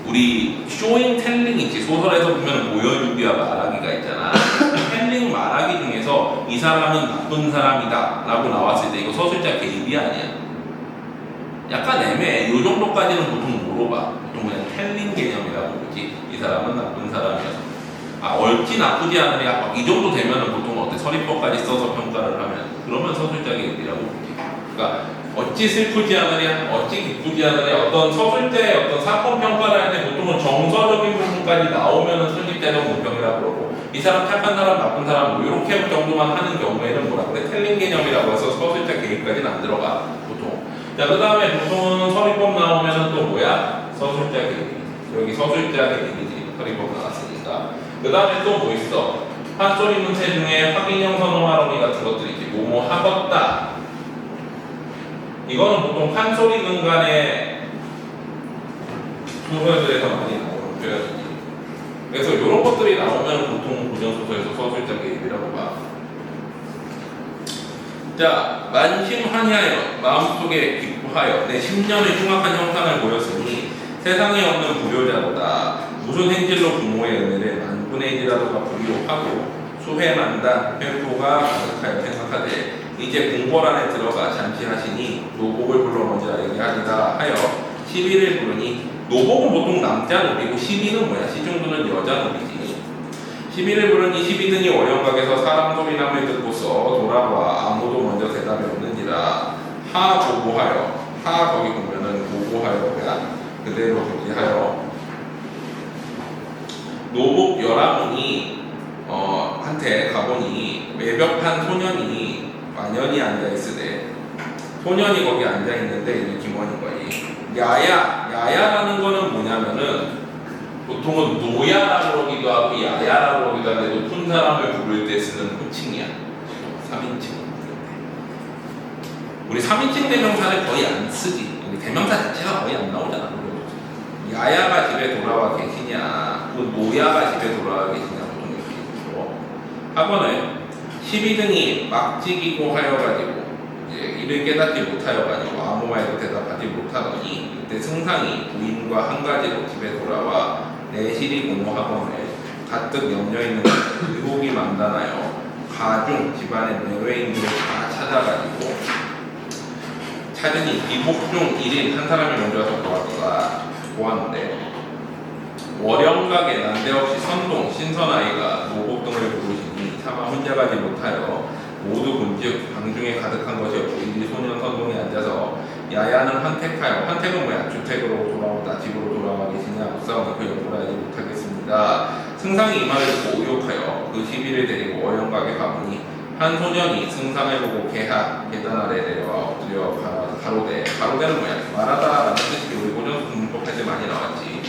우리 쇼잉 텔링 있지. 소설에서 보면 모여주기와 말하기가 있잖아. 텔링 말하기 중에서 이 사람은 나쁜 사람이다 라고 나왔을 때 이거 서술자 개입이 아니야. 약간 애매해. 요 정도까지는 보통 뭐로 봐? 보통 그냥 텔링 개념이라고 보지. 이 사람은 나쁜 사람이야. 얼지 나쁘지 않으랴. 이 정도 되면은 보통 어때? 서리법까지 써서 평가를 하면 그러면 서술자 개입이라고 보지. 그러니까 어찌 슬프지 않으랴, 어찌 기쁘지 않으랴. 어떤 서술자의 어떤 사건 평가를 할 때 보통은 정서적인 부분까지 나오면은 설립자적 문평이라고 그러고 이 사람 착한 사람, 나쁜 사람 뭐 이렇게 정도만 하는 경우에는 뭐라 그래? 텔링 개념이라고 해서 서술자 개입까지는 안 들어가 보통. 자, 그 다음에 보통은 서리법 나오면은 또 뭐야? 서술자 개입. 여기 서술자 개입이지. 서리법 나왔으니까. 그 다음에 또 뭐 있어? 한소리 문체 중에 확인형 선어말어미 같은 것들이 있지. 뭐뭐 하겠다. 이거는 보통 한소리 근간의 소설들에서 많이 나오는 표현이지. 그래서 이런 것들이 나오면 보통 고전소설에서 서술자 개입이라고 봐. 자, 만심환희하여 마음속에 기뻐하여 내 10년의 흉악한 형상을 보였으니 세상에 없는 불효자보다 무슨 행질로 부모의 은혜를 만분의 일이라도가 불이하고 수회만단 회포가 가득하여 생각하되 이제 궁궐 안에 들어가 잠시하시니 노복을 불러 먼저 얘기하리라 하여 시비를 부르니 노복은 보통 남자 노비고 시비는 뭐야? 시중도는 여자 노비지. 시비를 부르니 시비등이 월영각에서 사람 소리남을 듣고서 돌아와 아무도 먼저 대답이 없는지라 하 보고하여 하 거기 보면은 보고하여 뭐야? 그대로 보기하여 노복 여라문이 한테 가보니 외벽한 소년이 완연히 앉아있으되 소년이 거기 앉아있는데 이 김원인 거지. 야야라는 거는 뭐냐면은 보통은 노야라고 그러기도 하고 야야라고 그러기도 하는데 높은 사람을 부를 때 쓰는 호칭이야. 3인칭. 우리 3인칭 대명사를 거의 안 쓰지. 우리 대명사 자체가 거의 안 나오잖아. 야야가 집에 돌아와 계시냐, 그 노야가 집에 돌아와 계시냐 보통 이렇게 있죠. 학원을 12등이 막지기고 하여가지고 이제 이를 깨닫지 못하여가지고 아무 말도 대답하지 못하더니 그때 승상이 부인과 한 가지로 집에 돌아와 내실이 공모학원을 가뜩 염려있는 의혹이 만단하여 가중 집안의 내외인들을 다 찾아가지고 찾으니 이복 중 1인 한 사람이 먼저 와서 보았는데 월영각에 난데없이 선동, 신선아이가 노복 등을 부르시니 차마 혼자 가지 못하여 모두 본즉 방중에 가득한 것이었고 이 소년 선동에 앉아서 야야는 환택하여 환택은 뭐야? 주택으로 돌아오다 집으로 돌아와 계시냐 묵사오니 그 영구를 알지 못하겠습니다. 승상이 이 말을 듣고 의혹하여 그 시비를 데리고 월영각에 가보니 한 소년이 승상을 보고 계단 아래 내려와 엎드려 가로대는 뭐야? 말하다라는 뜻이 우리 고전 문법에서 많이 나왔지.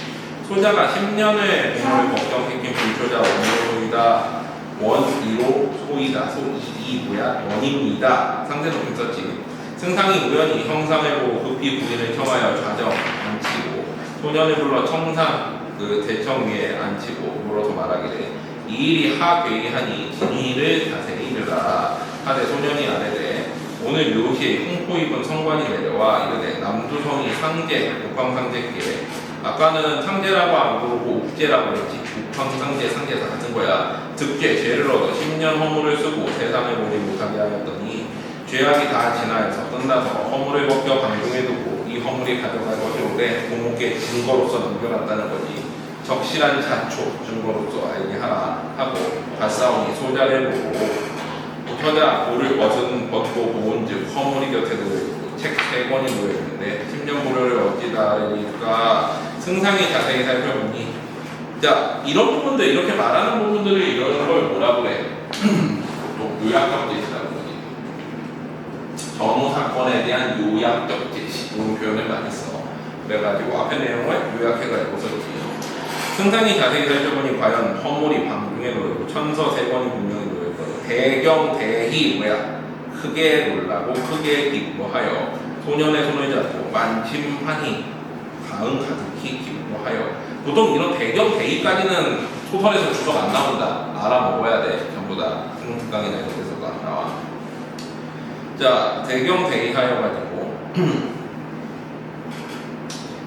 소자가 10년을 공을 걱정시킨 불효자 원로소이다. 원이로 소이다. 소이 뭐야? 원입니다. 상대적품 썼지. 승상이 우연히 형상을 보고 급히 부인을 청하여 좌정 앉히고 소년을 불러 청상 그 대청 위에 앉히고 물어서 말하기를 이 일이 하괴이하니 진위를 자세히 이르라 하되 소년이 아뢰되 오늘 묘시에 흉포 입은 성관이 내려와 이르되 남두성이 상제, 국황상제기에 아까는 상제라고 안 부르고 옥제라고 했지. 국황상제, 상제 다 같은 거야. 득죄, 죄를 얻어 10년 허물을 쓰고 세상을 보지 못하게 하였더니 죄악이 다 지나서 끝나서 허물을 벗겨 방중에 두고 이 허물이 가져갈 것이 오래 부모께 증거로서 넘겨놨다는 거지. 적실한 자초, 증거로서 알게 하라 하고 발싸우니 소자를 보고 펴자 볼을 벗고 보온즉 허물이 곁에 놓여있고 책 3권이 놓여있는데 10년 보료를 어찌다니까 승상이 자세히 살펴보니 자 이런 부분들 이렇게 말하는 부분들을 이러는 걸 뭐라 그래? 보통 요약적 제시라고 그러지. 전후 사건에 대한 요약적 제시 이런 표현을 많이 써. 그래가지고 앞에 내용을 요약해가지고 썼지. 승상이 자세히 살펴보니 과연 허물이 방중에 놓여있고 천서 3권이 분명히 놓여있거든. 대경 대희 뭐야? 크게 놀라고 크게 기뻐하여 소년의 손을 잡고 만심환희 가응 가득히 기뻐하여. 보통 이런 대경 대희까지는 소설에서 주석 안 나온다. 알아먹어야 돼. 전부 다 승강이나 이런 데서도 안 나와. 자 대경 대희하여 가지고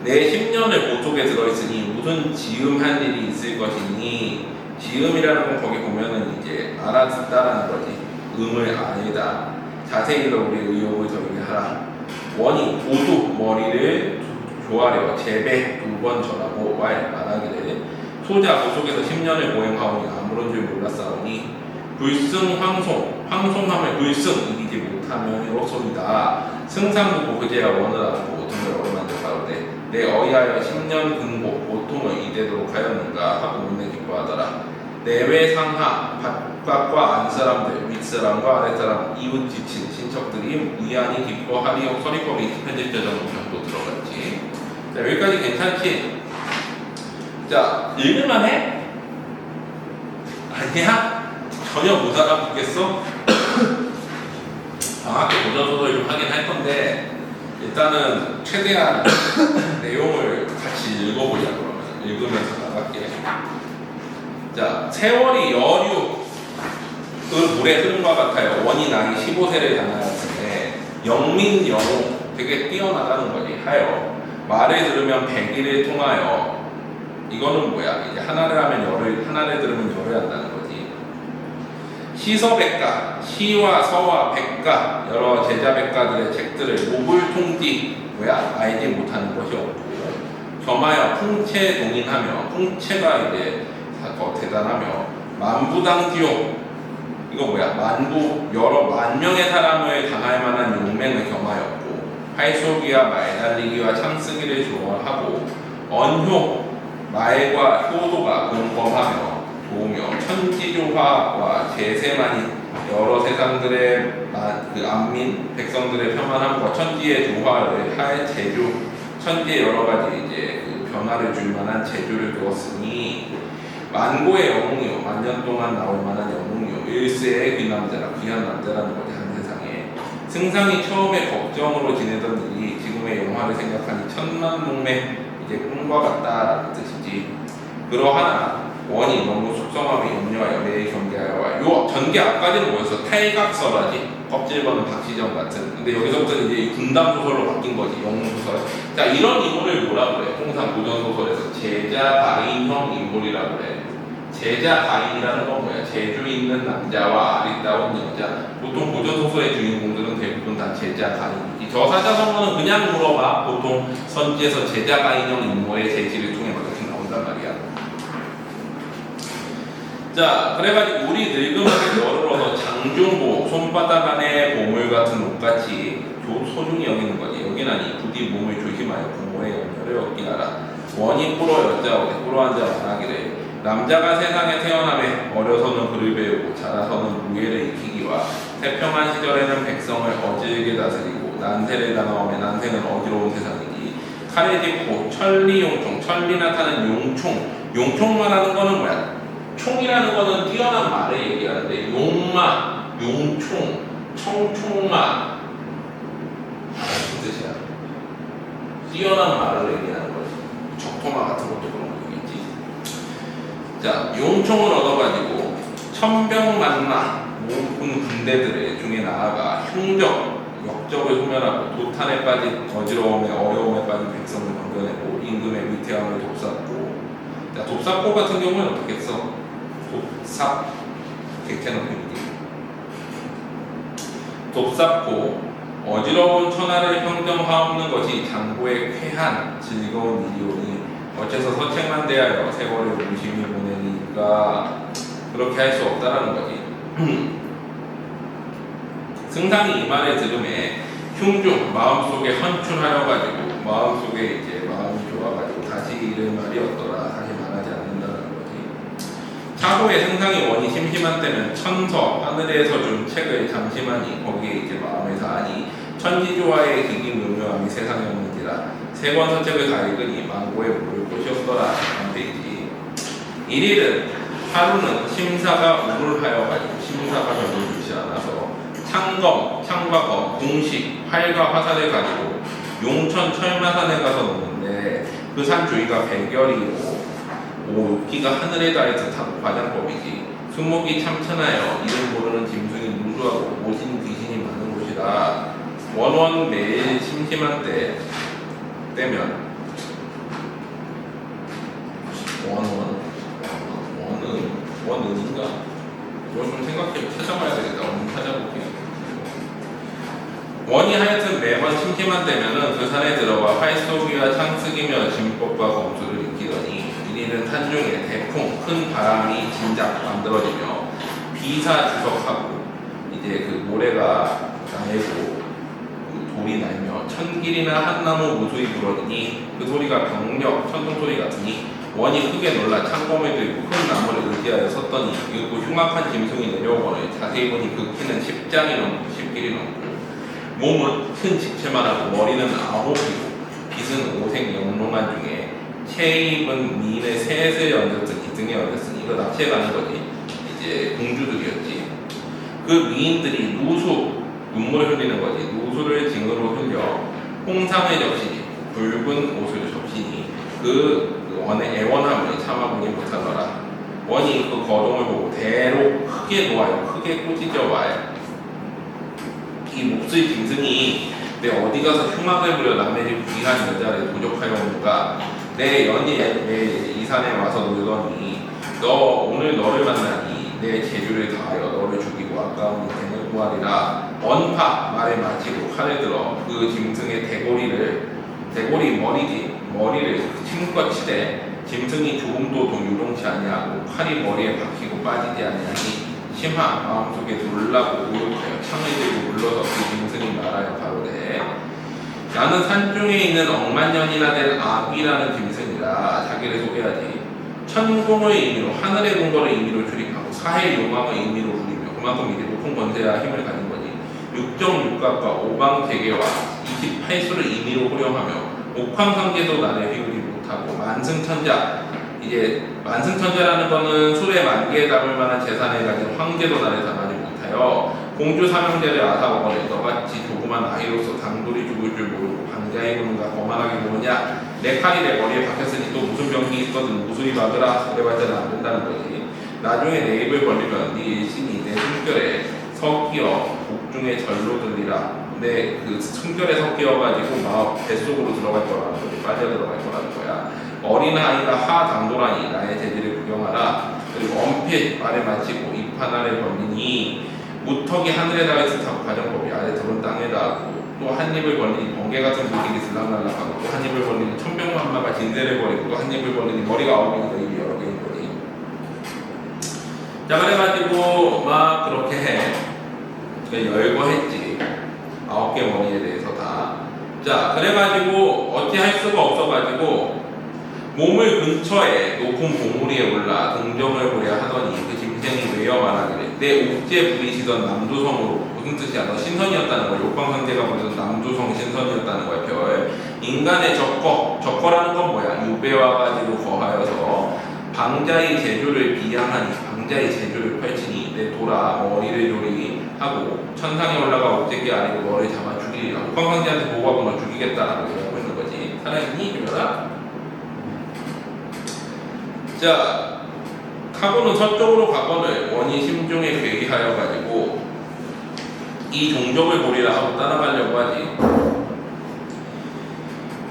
내 10년을 보속에 들어있으니 무슨 지음할 일이 있을 것이니 지음이라는 건 거기 보면은 이제 알아듣다라는 거지. 음을 알다. 자세히로 우리 의욕을 더하게 하라. 원이 고두 머리를 조아려 제배 2번 전하고 말하기를 소자 고속에서 10년을 보행하오니 아무런 줄 몰랐사오니 불승 황송함을 불승 이기지 못하면 이렇소이다. 승상부고 그제야 원을 알고 보통을 어루만져 가로되 내 어이하여 10년 근고 보통을 이대도록 하였는가 하고 문내 기뻐하더라. 내외 상하 바깥과 안사람들 윗사람과 아랫사람 이웃 지친 친척들이 위안이 기뻐하리요. 서리법이 편집자 정도 들어갔지. 자, 여기까지 괜찮지? 자, 읽을만 해? 아니야? 전혀 못 알아듣겠어? 방학 때 보전소설 좀 하긴 할 건데 일단은 최대한 내용을 같이 읽어보자. 그러면 읽으면서 나갈게. 자, 세월이 여류 그 물의 흐름과 같아요. 원이 나이 15세를 당하였으니 영민 영호 되게 뛰어나다는 거지. 하여 말을 들으면 백일을 통하여 이거는 뭐야? 이제 하나를 하면 열을, 하나를 들으면 열을 한다는 거지. 시서백가, 시와 서와 백가 여러 제자백가들의 책들을 모불통지 뭐야? 알지 못하는 것이 없고 겸하여 풍채 동인하며 풍채가 이제 더 대단하며 만부당지용 이거 뭐야? 만부 여러 만명의 사람을 당할 만한 용맹을 겸하였고 활쏘기와 말달리기와 참쓰기를 좋아하고 언효 말과 효도가 공범하며 도우며 천지조화와 제세만이 여러 세상들의 그 안민 백성들의 평안함과 천지의 조화를 할 제조 천지의 여러 가지 이제 그 변화를 줄 만한 제조를 두었으니 만고의 영웅이요 만년 동안 나올 만한 영웅이요 일세의 귀한 남자라는 거지. 한 세상에 승상이 처음에 걱정으로 지내던 일이 지금의 영화를 생각하니 천만몽매 이제 꿈과 같다라는 뜻이지. 그러하나 원이 너무 숙성함에 염려하여 매일 경계하여 요 전개 앞까지는 뭐였어? 탈각설하지. 껍질거는 박시정 같은. 근데 여기서부터는 이제 군담 소설로 바뀐 거지. 영웅 소설. 자, 이런 인물을 뭐라 그래? 통상 고전 소설에서 제자 가인형 인물이라 그래. 제자 가인이라는 건 뭐야? 재주 있는 남자와 아리따운 여자. 보통 고전 소설의 주인공들은 대부분 다 제자 가인이지. 저사자성어는 그냥 물어봐. 보통 선지에서 제자 가인형 인물의 재질을 통해 이렇게 나온단 말이야. 자, 그래가지고 우리 늙음하게 열을 얻어 장중보 손바닥 안에 보물 같은 옷같이 소중히 여기는 거지. 여기나니 부디 몸을 조심하여 부모의 연혈을 얻긴 하라. 원이 꾸러 여자오되 꾸러 앉아 말하기를 남자가 세상에 태어나매 어려서는 글을 배우고 자라서는 무예를 익히기와 태평한 시절에는 백성을 어질게 다스리고 난세를 당하오매 난세는 어지러운 세상이지. 칼을 짚고 천리용총 천리나 타는 용총 말하는 거는 뭐야? 총이라는 거는 뛰어난 말을 얘기하는데 용마, 용총, 청총마 무슨 뜻이야? 뛰어난 말을 얘기하는 거지. 적토마 같은 것도 그런 거겠지. 자, 용총을 얻어가지고 천병만나 모든 군대들의 중에 나아가 흉적, 역적을 소멸하고 도탄에 빠진 어지러움에 어려움에 빠진 백성을 건져내고 임금의 위태함을 돕쌌고. 자, 돕쌌고 같은 경우는 어떻게 써? 돕삽 객체는 표현이지. 돕삽고 어지러운 천하를 평정하옵는 것이 장고의 쾌한 즐거운 일이오니 어째서 서책만 대하여 세월을 무심히 보내니까 그렇게 할 수 없다라는 거지. 승상이 이 말을 들음에 흉중 마음속에 헌춘하여 가지고 마음속에 이제 마음이 좋아가지고 다시 이를 말이 없더라. 다시 말하지 않는다는 거지. 차후에 승상이 원이 심심한 때는 천서 하늘에서 준 책을 잠시만이 거기에 이제 마음을 다하니 천지조화의 기긴 묘묘함이 세상에 없는지라 세권 서책을 다 읽으니 망고에 모를 곳이었더라. 한 페이지. 일일은 하루는 심사가 우울하여가지고 심사가 별로 좋지 않아서 창검, 창과검, 궁식, 활과 화살을 가지고 용천 철마산에 가서 노는데 그 산 주위가 백열이고 높이가 하늘에 닿을 듯한 과장법이지. 수목이 참천하여 이름 모르는 짐승이 무수하고 모진 귀신이 많은 곳이다. 원원 매일 심심한 때면 원은인가? 이걸 좀 생각해 찾아봐야 되겠다. 오늘 찾아볼게요. 원이 하여튼 매번 심심한 때면은 그 산에 들어가 활쏘기와 창쓰기며 진법과 검수를 익히더니 이리는 산중에 대풍 큰 바람이 진작 만들어지며 비사주석하고 이제 그 모래가 날고 그 돌이 날며 천길이나 한나무 무수히 불어지니 그 소리가 병력 천둥 소리 같으니 원이 크게 놀라 창검에 들고 큰 나무를 의지하여 섰더니 이윽고 흉악한 짐승이 내려오거늘 자세히 보니 그 키는 10장이 넘고 10길이 넘고 몸은 큰 직체만 하고 머리는 9이고 빛은 오색 영롱한 중에 채입은 미인의 셋을 얹었으니 등에 얹었으니 이거 납치해 가는 거지. 이제 공주들이었지. 그 미인들이 누수 눈물 흘리는 거지. 누수를 징으로 흘려 홍상을 적시니 붉은 옷을 적시니 그 원의 애원함을 참아보니 못하더라. 원이 그 거동을 보고 대로 크게 놓아요. 크게 꾸짖어 와요. 이 몹쓸 짐승이 내 어디 가서 흉악을 부려 남의 집 귀한 여자를 도적하여오는가. 내 연이 이 산에 와서 놀더니 오늘 너를 만나니 내 재주를 다하여 너를 죽이고 아까운 인생을 구하리라. 원파 말을 마치고 칼을 들어 그 짐승의 대고리 머리를 힘껏 치되 짐승이 조금도 유동치 아니하고 칼이 머리에 박히고 빠지지 아니하니 심하 마음속에 놀라고 우욕하여 창을 들고 물러서 그 짐승이 말하여 가로되 나는 산중에 있는 억만년이나 된 아귀라는 짐승이라. 자기를 소개하지. 천공의 의미로 하늘의 근거를 의미로 출입하고 사해 용왕의 의미로 부리며 그만큼 이제 높은 권세와 힘을 가진 거지. 육정육각과 오방대계와 28수를 의미로 호령하며 옥황상제도 나를 휘우리 못하고 만승천자. 이제 만승천자라는 거는 술의 만개에 담을 만한 재산을 가진 황제도 나를 담하지 못하여 공주 사명제를 아사오거늘 너같이 조그만 아이로서 당돌이 죽을 줄 모르고 방자에 보는가 거만하게 보느냐. 내 칼이 내 머리에 박혔으니 또 무슨 병이 있거든 무술이 막으라. 그래봤자는 안 된다는 거지. 나중에 내 입을 벌리면 네 일신이 내 숨결에 섞여 복중에 절로 들리라. 내 그 숨결에 섞여가지고 뱃속으로 들어갈 거라는 거지. 빠져 들어갈 거라는 거야. 어린아이가 하당도라니 나의 재질을 구경하라. 그리고 엄핏 말을 마치고 입 하나를 벌리니 무턱이 하늘에 닿을 듯하고 가정법이 아래 들은 땅에 닿고 또 한 입을 벌리니 번개 같은 물길이 들락날락하고 또 한 입을 벌리니 천병만마가 진대를 버리고 또 한 입을 벌리니 머리가 9개니까 입이 여러 개인 거니. 자 그래가지고 막 그렇게 해. 열거했지. 9개 머리에 대해서 다. 자 그래가지고 어찌 할 수가 없어가지고 몸을 근처에 높은 봉우리에 올라 동정을 보려 하더니 그 짐승이 외어 말하기를 내 옥제 부리시던 남조성으로. 무슨 뜻이야? 너 신선이었다는 거야. 욕방상제가 부르던 남조성 신선이었다는 거야. 별 인간의 적거라는 건 뭐야? 유배 와가지고 거하여서 방자의 재주를 비양하니 방자의 재주를 펼치니 내 돌아 머리를 조리하고 천상에 올라가 옥제께 아니고 너를 잡아 죽이리라. 욕방상제한테 보고하고 너 죽이겠다라고 얘기하고 있는 거지. 살아있니? 이러라. 자, 카고는 서쪽으로 가거늘 원이 심중에 괴기하여 가지고 이 종족을 보리라 하고 따라가려고 하지.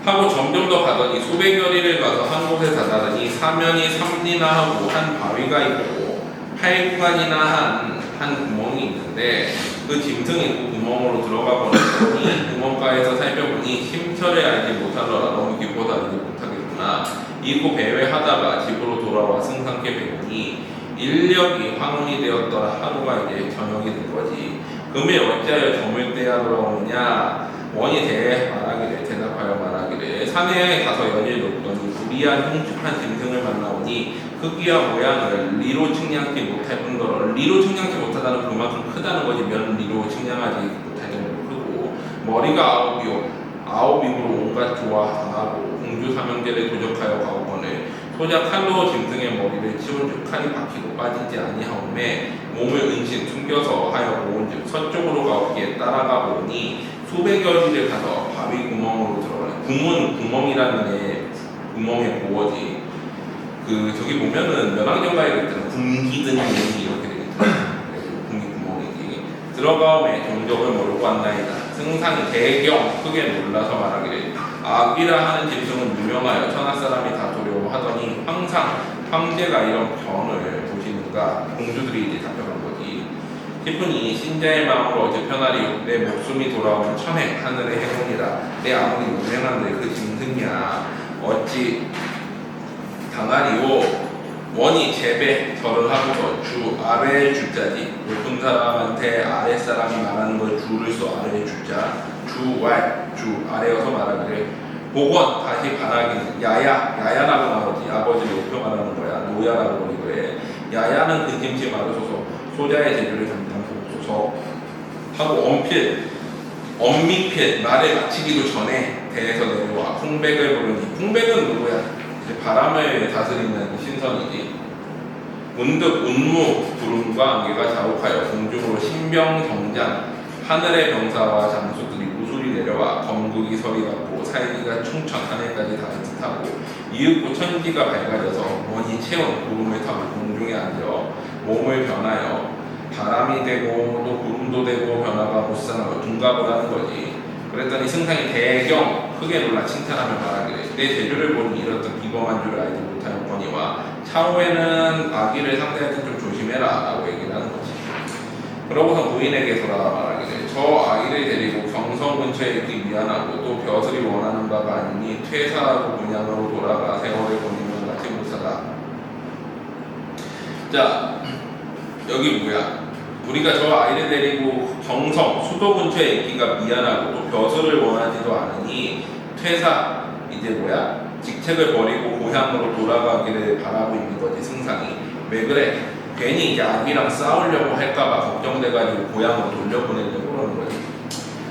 하고 점점 더 가더니 수백여리를 가서 한 곳에 다다르니 사면이 삼리나 하고 한 바위가 있고 8구간이나 한 구멍이 있는데 그 짐승이 그 구멍으로 들어가 버렸더니 구멍가에서 살펴보니 심처를 알지 못하더라. 너무 깊어 다니지 못하겠구나. 이고 배회하다가 집으로 돌아와 승상께 배우니 인력이 황혼이 되었더라. 하루가 이제 저녁이 된 거지. 금에 어찌하여 점을 떼야 돌아오느냐. 원이 대답하여 말하기를 산에 가서 연일 놓더니 부리한 흉측한 짐승을 만나오니 크기와 모양을 리로 측량치 못할 뿐더러 리로 측량치 못하다는 그만큼 크다는 거지. 면 리로 측량하지 못할 정도로 크고 머리가 9입으로 온갖 조화하고 공주 사명제를 도적하여 가오거늘 소자 칼로 짐승의 머리를 치운즉 칼이 박히고 빠지지 아니하오매 몸을 은신 숨겨서 하여 보온즉 서쪽으로 가오기에 따라가 보니 수백여리를 가서 바위 구멍으로 들어가네. 구멍이라는 구멍의 보어지. 그 저기 보면은 면왕정가에 있잖아. 군기든 구멍이 이렇게 되겠잖아. 군기 구멍이지. 들어가오매 종족을 모르고 왔나이다. 승상이 대경 크게 놀라서 말하기를 아귀라 하는 짐승은 유명하여 천하사람이 다 두려워하더니 황제가 이런 병을 보시는가. 공주들이 이제 잡혀간 거지. 싶으니 신자의 마음으로 어찌 편하리요. 내 목숨이 돌아오는 천행 하늘의 행운이라. 내 아무리 유명한데 그 짐승이야 어찌 당하리요. 원이 제배 절을 하고서 주 아래의 주자지. 높은 사람한테 아래 사람이 말하는 걸 주를 써 아래의 주자. 주 아래여서 말하기를 복원 다시 바라기는 야야라고 나오지. 아버지를 높여 말하는 거야. 노야라고 보니 그래. 야야는 근심치 말으소서. 소자의 재주를 잠깐 보소서 하고 엄미필 말을 마치기도 전에 대에서 내려와 풍백을 부르니. 풍백은 누구야? 이제 바람을 다스리는 신선이지. 문득 운무 구름과 안개가 자욱하여 공중으로 신병정장 하늘의 병사와 장수들이 무술이 내려와 검극이 서리 같고 살기가 충천 하늘까지 닿은 듯하고 이윽고 천지가 밝아져서 원이 채운 구름을 타고 공중에 앉아 몸을 변하여 바람이 되고 또 구름도 되고 변화가 무쌍하고 둔갑을 하는 거지. 그랬더니 승상이 대경 크게 놀라 칭찬하며 말하기를 내 재주를 보니 이렇듯 비범한 줄 알지 못하였거니와 차후에는 아기를 상대할 때 좀 조심해라 라고 얘기를 하는 거지. 그러고서 부인에게서라 말하기를 저 아기를 데리고 경성 근처에 있기 미안하고 또 벼슬이 원하는 바가 아니니 퇴사하고 문양으로 돌아가 세월을 보내면 같이 못 살아. 자 여기 뭐야? 우리가 저 아이를 데리고 경성 수도 근처에 있기가 미안하고 또 벼슬을 원하지도 않으니 퇴사 이제 뭐야? 직책을 버리고 고향으로 돌아가기를 바라고 있는 거지. 승상이 왜 그래? 괜히 이제 아기랑 싸우려고 할까봐 걱정돼가지고 고향으로 돌려보내려고 그러는 거지.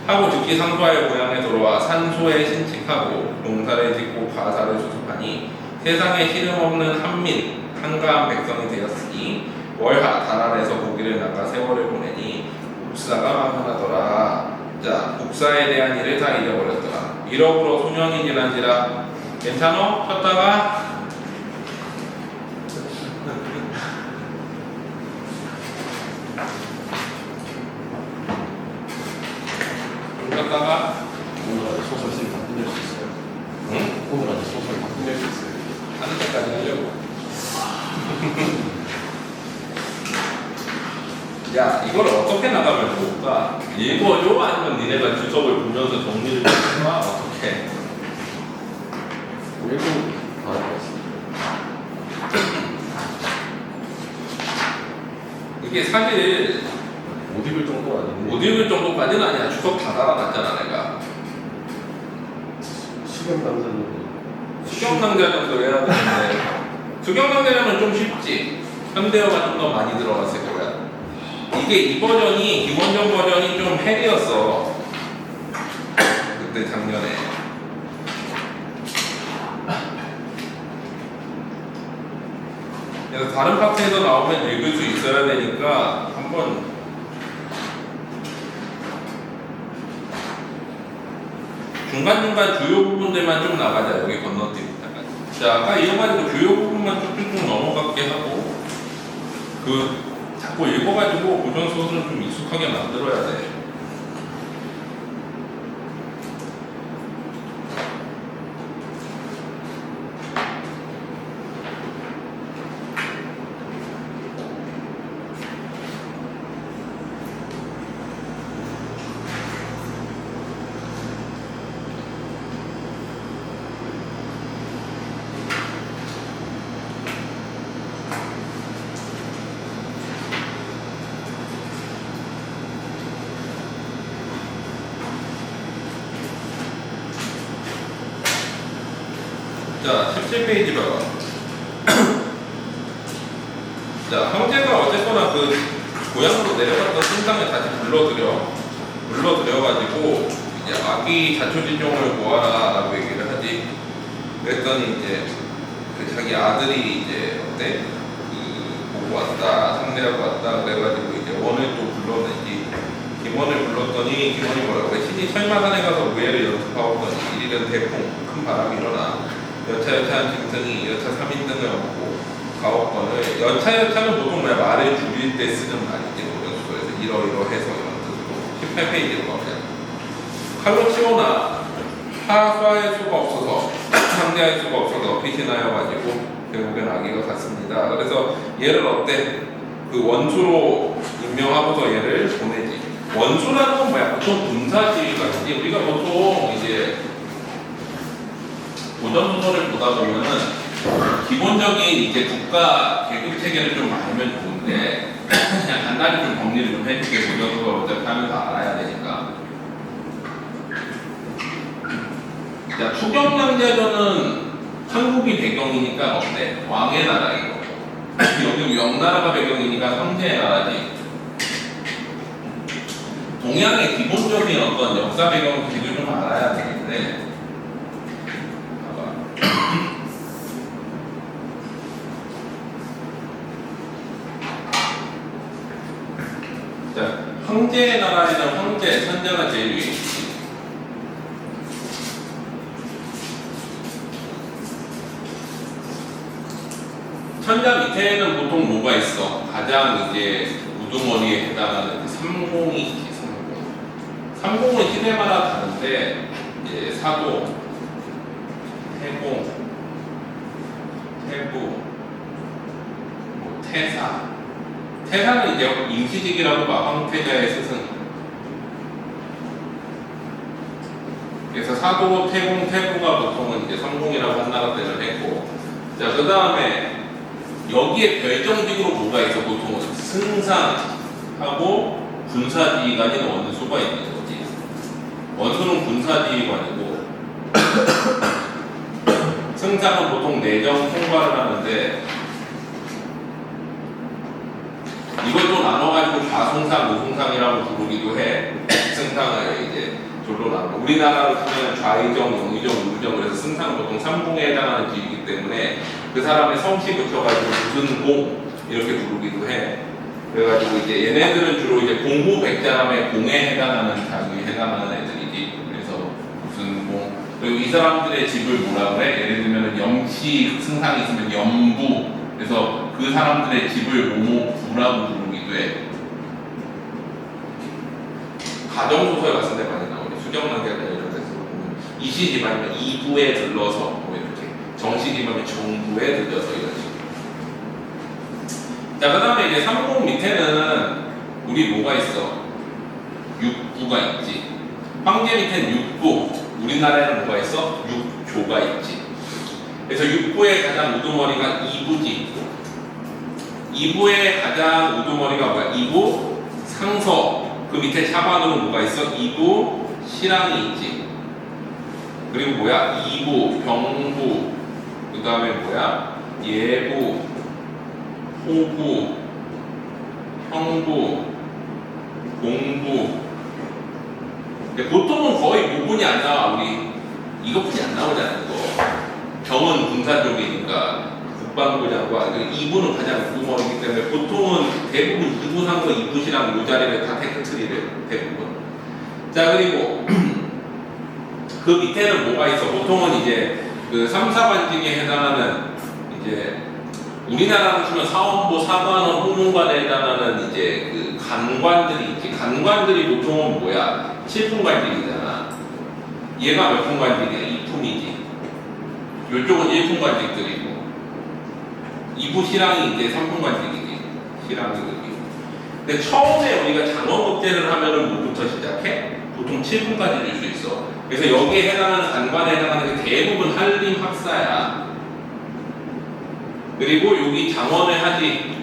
하고 즉시 상소하여 고향에 돌아와 산소에 신칙하고 농사를 짓고 가사를 수습하니 세상에 시름없는 한가한 백성이 되었으니 월하 달아내서 고기를 낚아 세월을 보내니 국사가 만만하더라. 자, 국사에 대한 일을 다 잊어버렸더라. 1억으로 소년이 지난지라. 괜찮어? 쉬었다가 오늘 안에 소설 쓰기 다 끝낼 수 있어요. 응? 오늘 안에 소설 다 끝낼 수 있어요. 하는 데까지 하려고. 야, 이걸 어떻게 나가면 좋을까? 읽어줘? 아니면 니네가 주석을 보면서 정리를 해봐? 어떻게? 일본 다 해봤습니다. 이게 사실 못 읽을 정도는 아닌데 못 읽을 정도까지는 아니야. 주석 다 달아놨잖아, 내가. 수경남자는 수경낭자 정도 해야 되는데 수경낭자는 좀 쉽지. 현대어가 좀 더 많이 들어갔을 거야. 이게 이 버전이 김원정 버전이 좀 헬이었어. 그때 작년에. 그래서 다른 파트에서 나오면 읽을 수 있어야 되니까 한번 중간중간 주요 부분들만 좀 나가자. 여기 건너뛰고. 자, 아까 이어가지고 주요 부분만 쭉쭉쭉 넘어가게 하고 자꾸 읽어가지고 고전 소설을 좀 익숙하게 만들어야 돼. 자, 17페이지 봐봐. 자, 형제가 어쨌거나 그 고향으로 내려갔던 승상을 다시 불러들여가지고 이제 아기 자초지종을 모아라 라고 얘기를 하지. 그랬더니 이제 그 자기 아들이 이제 어때? 보고 왔다, 상대하고 왔다 그래가지고 이제 원을 또 불러내지. 김원을 불렀더니 김원이 뭐라고 해? 신이 철마산에 가서 우애를 연습하고더니 이리는 대풍 큰 바람이 일어나 여차여차한 짐승이 여차 3인등을 얻고 가옥권을 여차여차는 보통 뭐야? 말을 줄일 때 쓰는 말이지. 고전소설에서 이러이러해서 이런 뜻으로 18페이지로 가면 칼로 치거나 하수할 수가 없어서 상대할 수가 없어서 피신하여 가지고 결국엔 아기가 갔습니다. 그래서 얘를 어때? 그 원수로 임명하고서 얘를 보내지. 원수라는 건 뭐야? 보통 군사지휘관이지. 우리가 보통 이제 고전 소설을 보다 보면은 기본적인 이제 국가 계급 체계를 좀 알면 좋은데 그냥 간단히 좀 정리를 좀 해줄게. 고전 소설 어차피 하면서 알아야 되니까. 자, 추경량제도는 한국이 배경이니까 어때? 왕의 나라이고 여기 명나라가 배경이니까 황제의 나라지. 동양의 기본적인 어떤 역사 배경을 지금 좀 알아야 되는데 자, 황제의 나라에는 황제, 천자가 제일 위에 있지. 천자 밑에는 보통 뭐가 있어? 가장 이제 우두머리에 해당하는 삼공이 있지, 삼공. 삼공은 시대마다 다른데, 이제 사도, 태공, 태부, 뭐 태사. 태사는 이제 임시직이라고 봐, 황태자의 스승. 그래서 사도, 태공, 태부가 보통은 이제 삼공이라고 한나라 때를 했고, 자, 그 다음에 여기에 별정직으로 뭐가 있어? 보통은 승상하고 군사지휘관인 원수가 있는 거지. 원수는 군사지휘관이고 승상은 보통 내정 통과를 하는데 이걸 또 나눠가지고 좌승상, 우승상이라고 부르기도 해. 승상을 이제 졸로 나눠. 우리나라로 보면 좌의정, 영의정, 우의정 그래서 승상은 보통 삼공에 해당하는 지위이기 때문에 그 사람의 성씨 붙여가지고 무슨 공 이렇게 부르기도 해. 그래가지고 이제 얘네들은 주로 이제 공후백자람의 공에 해당하는 자기에 해당하는 애들이지. 그래서 무슨 공. 그리고 이 사람들의 집을 뭐라 그래? 예를 들면 염치 승상이 있으면 염부. 그래서 그 사람들의 집을 모모부라고 부르기도 해. 가정소설 같은 데 많이 나오네. 수정란계나 이런 데서 보면 이시 집안이면 이부에 들러서 뭐 이렇게 정시 집안이면 정부에 들려서 이런 식으로. 자, 그 다음에 이제 삼공 밑에는 우리 뭐가 있어? 육부가 있지. 황제 밑에는 육부. 우리나라에는 뭐가 있어? 육조가 있지. 그래서 육부의 가장 우두머리가 이부지. 이부의 가장 우두머리가 뭐야? 이부 상서. 그 밑에 차관으로 뭐가 있어? 이부 실랑이 있지. 그리고 뭐야? 이부 병부. 그 다음에 뭐야? 예부 호부 형부 공부. 근데 보통은 거의 모분이 안 나와. 우리 이것뿐이 안 나오잖아. 이거 병은 군사 쪽이니까 국방부장과 이부는 가장 우두머리이기 때문에 보통은 대부분 이부상과 이부시랑 요 자리를 다 테크트리를 대부분. 자, 그리고 그 밑에는 뭐가 있어? 보통은 이제 그 3, 4관직에 해당하는 이제 우리나라로 치면 사원부, 사관원, 홍문관에 해당하는 이제 그 간관들이 있지. 간관들이 보통은 뭐야? 7품관직이잖아. 얘가 몇 품관직이야? 2품이지. 요쪽은 1품관직들이고. 이부 실랑이 이제 3품관직이지. 실랑이 여기. 근데 처음에 우리가 장원급제를 하면은 뭐부터 시작해? 보통 7품까지 줄 수 있어. 그래서 여기에 해당하는 간관에 해당하는 게 대부분 한림 학사야. 그리고 여기 장원을 하지.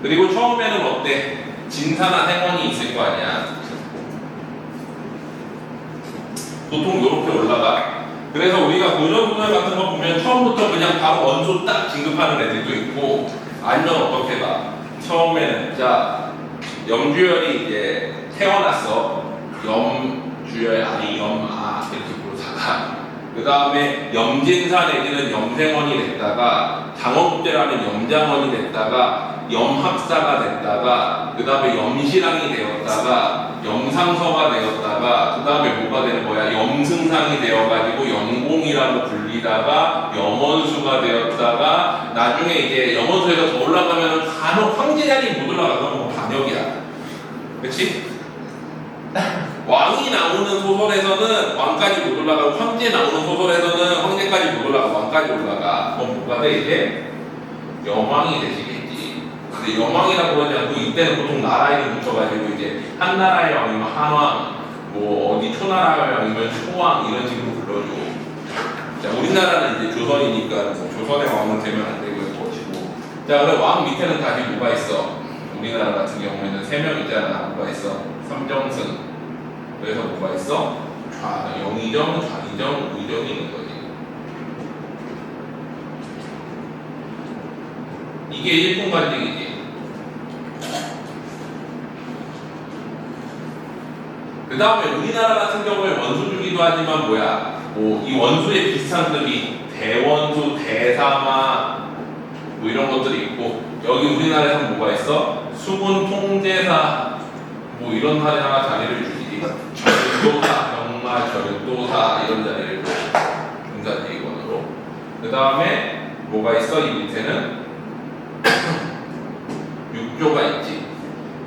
그리고 처음에는 어때? 진사나 생원이 있을 거 아니야. 보통 이렇게 올라가. 그래서 우리가 고전소설 같은 거 보면 처음부터 그냥 바로 원소 딱 진급하는 애들도 있고, 아니면 어떻게 봐. 처음에는 자 염주열이 이제 태어났어. 염주열 아이 염아 이렇게 부르다가 그 다음에 염진사 내지는 염생원이 됐다가 장원급제라면 염장원이 됐다가 염학사가 됐다가 그 다음에 염실랑이 되었다가 염상서가 되었다가 그 다음에 뭐가 되는 거야? 염승상이 되어가지고 염공이라고 불리다가 염원수가 되었다가 나중에 이제 염원수에서 더 올라가면 간혹 황제 자리에 못 올라가서 뭐 반역이야. 그치? 왕이 나오는 소설에서는 왕까지 못 올라가고 황제 나오는 소설에서는 황제까지 못 올라가고 왕까지 올라가. 그럼 뭐가 돼? 이제 여왕이 되시겠지. 근데 영왕이라고 그러지 않고 이때는 보통 나라 이름 붙여가지고 이제 한나라의 왕이면 한왕, 뭐 어디 초나라의 왕이면 초왕 이런 식으로 불러주고. 자, 우리나라는 이제 조선이니까 뭐 조선의 왕은 되면 안 되고 것이고. 자, 그럼 왕 밑에는 다시 뭐가 있어? 우리나라 같은 경우에는 3명 있잖아. 뭐가 있어? 삼정승. 그래서 뭐가 있어? 영의정, 좌의정, 의정이 있는 거지. 이게 일품관직이지. 그 다음에 우리나라 같은 경우에 원수주기도 하지만 뭐야? 뭐 이 원수의 비슷한 급이 대원수, 대사마 뭐 이런 것들이 있고 여기 우리나라에서는 뭐가 있어? 수군 통제사 뭐 이런 하나 자리를 주지. 절도사, 병마, 절도사 이런 자리를 군사지휘관으로. 그 다음에 뭐가 있어? 이 밑에는 육조가 있지.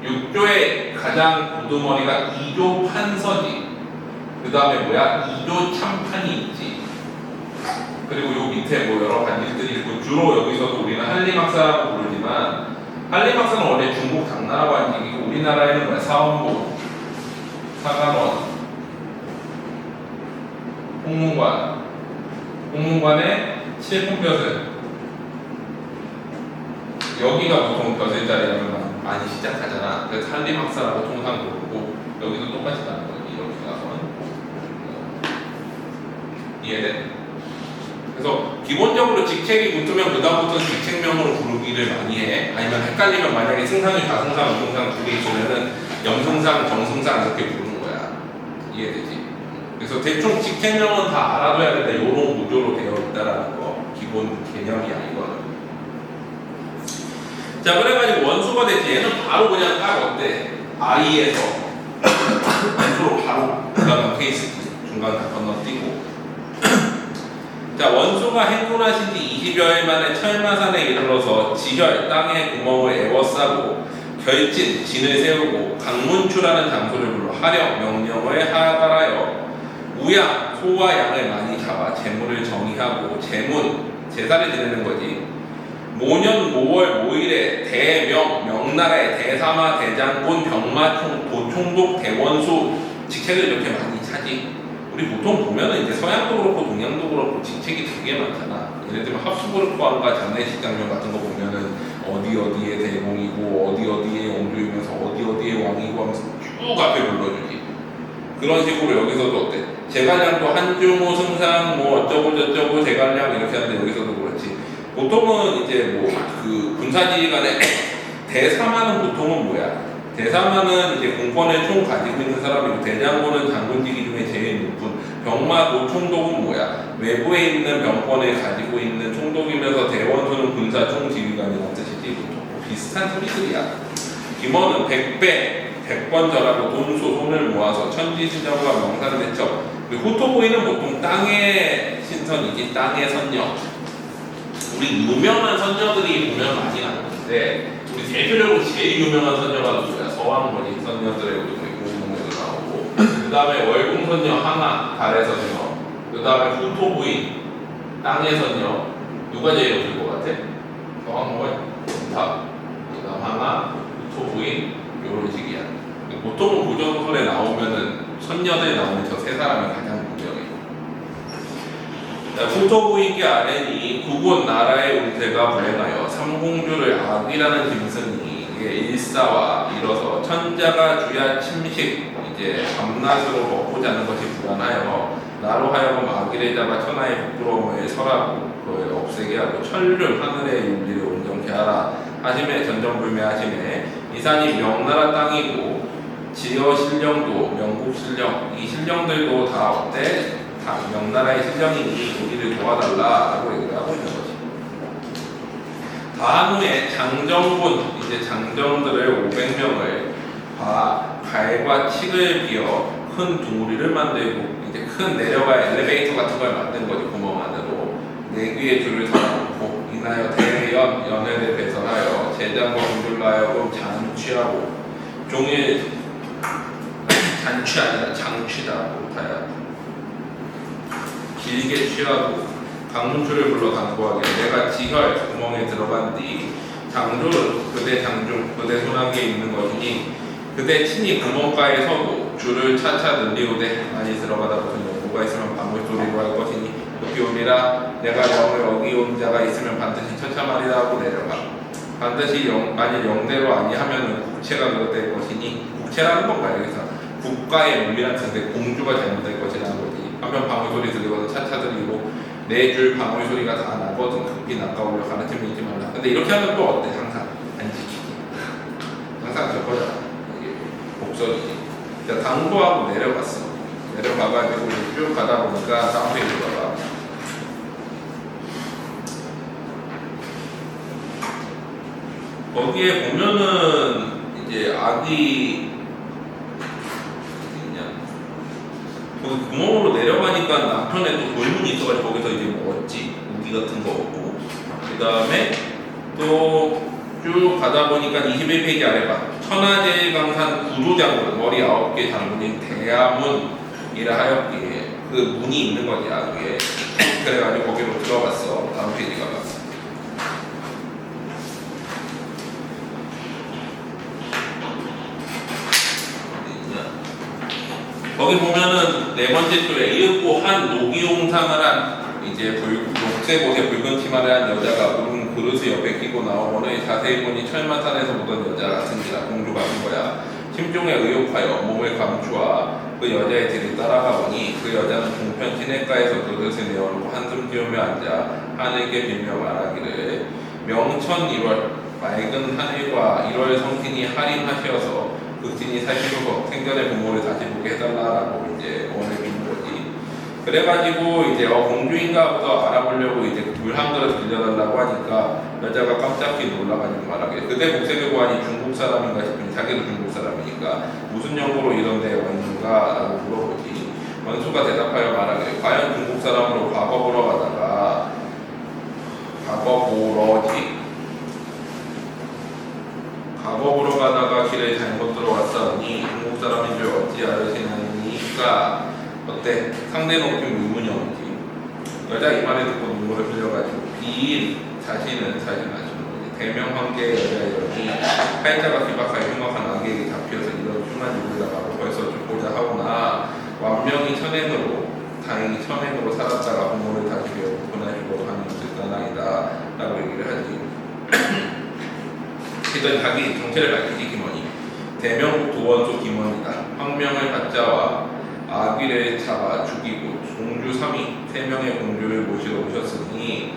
육조의 가장 고두머리가 2조 판서지. 그 다음에 뭐야? 2조 참판이 있지. 그리고 요 밑에 뭐 여러 관직들이 있고 주로 여기서도 우리는 한림학사라고 부르지만 한림학사는 원래 중국 당나라 관직이고 우리나라에는 뭐야? 사원부, 사관원, 홍문관, 홍문관의 칠품벼슬. 여기가 보통 벼슬 자리라면 많이 시작하잖아. 그래서 한림학사라고 통상 부르고 여기도 똑같이 가는 거지. 이렇게 가서는 이해돼? 그래서 기본적으로 직책이 붙으면 그 다음부터 직책명으로 부르기를 많이 해. 아니면 헷갈리면 만약에 승상이 좌승상, 우승상 두 개 있으면은 염승상, 정승상 이렇게 부르는 거야. 이해되지? 그래서 대충 직책명은 다 알아둬야 된다. 요런 구조로 되어 있다라는 거 기본 개념이야 이거는. 자, 그래가지고 원수가 됐지. 얘는 바로 그냥 딱 어때? I에서 원수로 바로 들어간 케이스 중간 다 건너뛰고. 자, 원수가 행군하신 지 20여일 만에 철마산에 이르러서 지혈, 땅에 구멍을 에워싸고 결진, 진을 세우고 강문추라는 장소를 불러 하령, 명령을 하달하여 우양, 소와 양을 많이 잡아 제물을 정의하고 제문, 제사를 지내는 거지. 모년 모월 모일에 대명, 명나라의 대사마, 대장군, 병마총, 도총독, 대원수 직책을 이렇게 많이 차지. 우리 보통 보면은 이제 서양도 그렇고 동양도 그렇고 직책이 되게 많잖아. 예를 들면 합수부르크왕과 장례식장면 같은 거 보면은 어디 어디의 대공이고 어디 어디의 영조이면서 어디 어디의 왕이고 하면서 쭉 앞에 불러주지. 그런 식으로 여기서도 어때? 제갈량도 한중호 승상 뭐 어쩌고 저쩌고 제갈량 이렇게 하는데 여기서도 그렇지. 보통은 이제 뭐 그 군사지휘관의 대사마는 보통은 뭐야? 대사마는 이제 공권을 총 가지고 있는 사람이고 대장군은 장군직위 중에 제일 높은. 병마 도총독은 뭐야? 외부에 있는 병권을 가지고 있는 총독이면서 대원수는 군사 총지휘관이라는 뜻이지. 보통 비슷한 소리들이야. 김원은 100배 100번 절하고 돈수 손을 모아서 천지신정과 명사를 대처. 그리고 후토부인은 보통 땅의 신선이지. 땅의 선녀. 우리 유명한 선녀들이 보면 많이 나오는데 우리 대표적으로 제일 유명한 선녀가 누구야? 서왕머리 선녀들의 공동에도 나오고 그 다음에 월궁선녀 항아 달의 선녀 그 다음에 후토부인 땅의 선녀 누가 제일 높을 것 같아? 서왕머리, 원탑 그 다음 항아, 후토부인 요런 식이야. 보통은 고전설에 나오면은 선녀들 나오는 저 세 사람이 가장 유명해. 후토부인기 아래니 국군 나라의 운세가 불행하여 삼공주를 악이라는 짐승이 일사와 이뤄서 천자가 주야 침식 이제 밤낮으로 먹고 자는 것이 불안하여 나로 하여금 악의를 잡아 천하의 부끄러움을 설하고 그걸 없애게 하고 천륜 하늘의 윤리를 온전케 하라 하심에 전전불매하심에 이 산이 명나라 땅이고 지어 신령도 명국 신령 이 신령들도 다 어때? 다 명나라의 신령이니 우리를 도와달라라고 얘기를 하고 있는 거지. 다음 후에 장정군 이제 장정들을 500명을 갈과 칡을 비어 큰 둥우리를 만들고 이제 큰 내려갈 엘리베이터 같은 걸 만든 거지. 구멍 안으로 내귀의 줄을 달아놓고 인하여 대연 연회를 배설하여 제장과 군들로 하여금 잔취하고 종일 잔취 아니라 장취다 못하여 길게 취하고 강문추를 불러 강구하게 내가 지혈 구멍에 들어간 뒤 장졸 그대 장중 그대 손아귀에 있는 것이니 그대 친히 구멍가에 서고 줄을 차차 늘리오되 많이 들어가다 보면 뭐가 있으면 방울 소리로 할 것이니 높이 오리라. 내가 영을 어기온 자가 있으면 반드시 처참하리라 하고 내려가. 반드시 만일 영대로 아니하면 국채가 그릇될 것이니 국채라는 건가요? 여기서 국가의 물리란 뜻인데 공주가 잘못될 것이라는 거지. 한편 방울 소리 들리거든 차차 들리고 네 줄 방울 소리가 다 나거든 급히 낚아오려 가르침을 잊지 말라. 근데 이렇게 하면 또 어때? 항상 안 지키기. 항상 저거잖아. 이게 복선이지. 자, 당도하고 내려갔어. 내려가가지고 쭉 가다 보니까 다음 페이지 봐봐. 거기에 보면은 이제 아기 거기 구멍으로 내려가니까 남편에 또 돌문이 있어가지고 거기서 이제 뭐 얻지 무기 같은 거 얻고 그 다음에 또 쭉 가다 보니까 21페이지 아래 봐. 천하제일강산 구조장군 머리 9개 장군인 대야문이라 하였기에 그 문이 있는 거지 아기에. 그래가지고 거기로 들어갔어. 다음 페이지 가봐. 거기 보면은 네 번째 줄에 이윽고 한 노기용상을 한 이제 녹색 옷에 붉은 치마를 한 여자가 우른 그릇을 옆에 끼고 나오고는 자세히 보니 철마산에서 보던 여자 같은지라 공주가 한 거야. 심종에 의욕하여 몸을 감추어 그 여자의 뒤를 따라가 보니 그 여자는 동편 시냇가에서 그릇을 내어놓고 한숨 띄우며 앉아 하늘께 빌며 말하기를 명천 1월 맑은 하늘과 1월 성신이 할인하시어서 극진이 살피고 생전의 부모를 다시 보게 해달라라고 이제 원을 빈 거지. 그래가지고 이제 공주인가 보다 알아보려고 이제 물 한 그릇 빌려달라고 하니까 여자가 깜짝히 놀라가지고 말하게 그대 목색을 보아니 중국 사람인가 싶으니 자기도 중국 사람이니까 무슨 연고로 이런 데에 왔는가 라고 물어보지. 원수가 대답하여 말하기를 과연 중국 사람으로 과거 보러 가다가 과거 보러 가다가 길에 잘못 들어왔사오니 중국 사람인 줄 어찌 알으시나니까 어때? 상대 높임 의문이 없지. 여자 이 말을 듣고 눈물을 흘려가지고 비인 자신은 자신 아시는 거지. 대명 황제의 여자이러니 팔자가 기박하여 흉악한 악에게 잡혀서 이런 흉한 일을 벌써 죽고자 하오나 완명히 천행으로 다행히 천행으로 살았다가 부모를 다시 배우고 보내주고 하는 것을 떠나이다 라고 얘기를 하지. 그랬더니 자기 정체를 밝히지 김원이. 대명국 도원소 김원이다. 황명을 받자와 아귀를 잡아 죽이고 공주 3위 3명의 공주를 모시러 오셨으니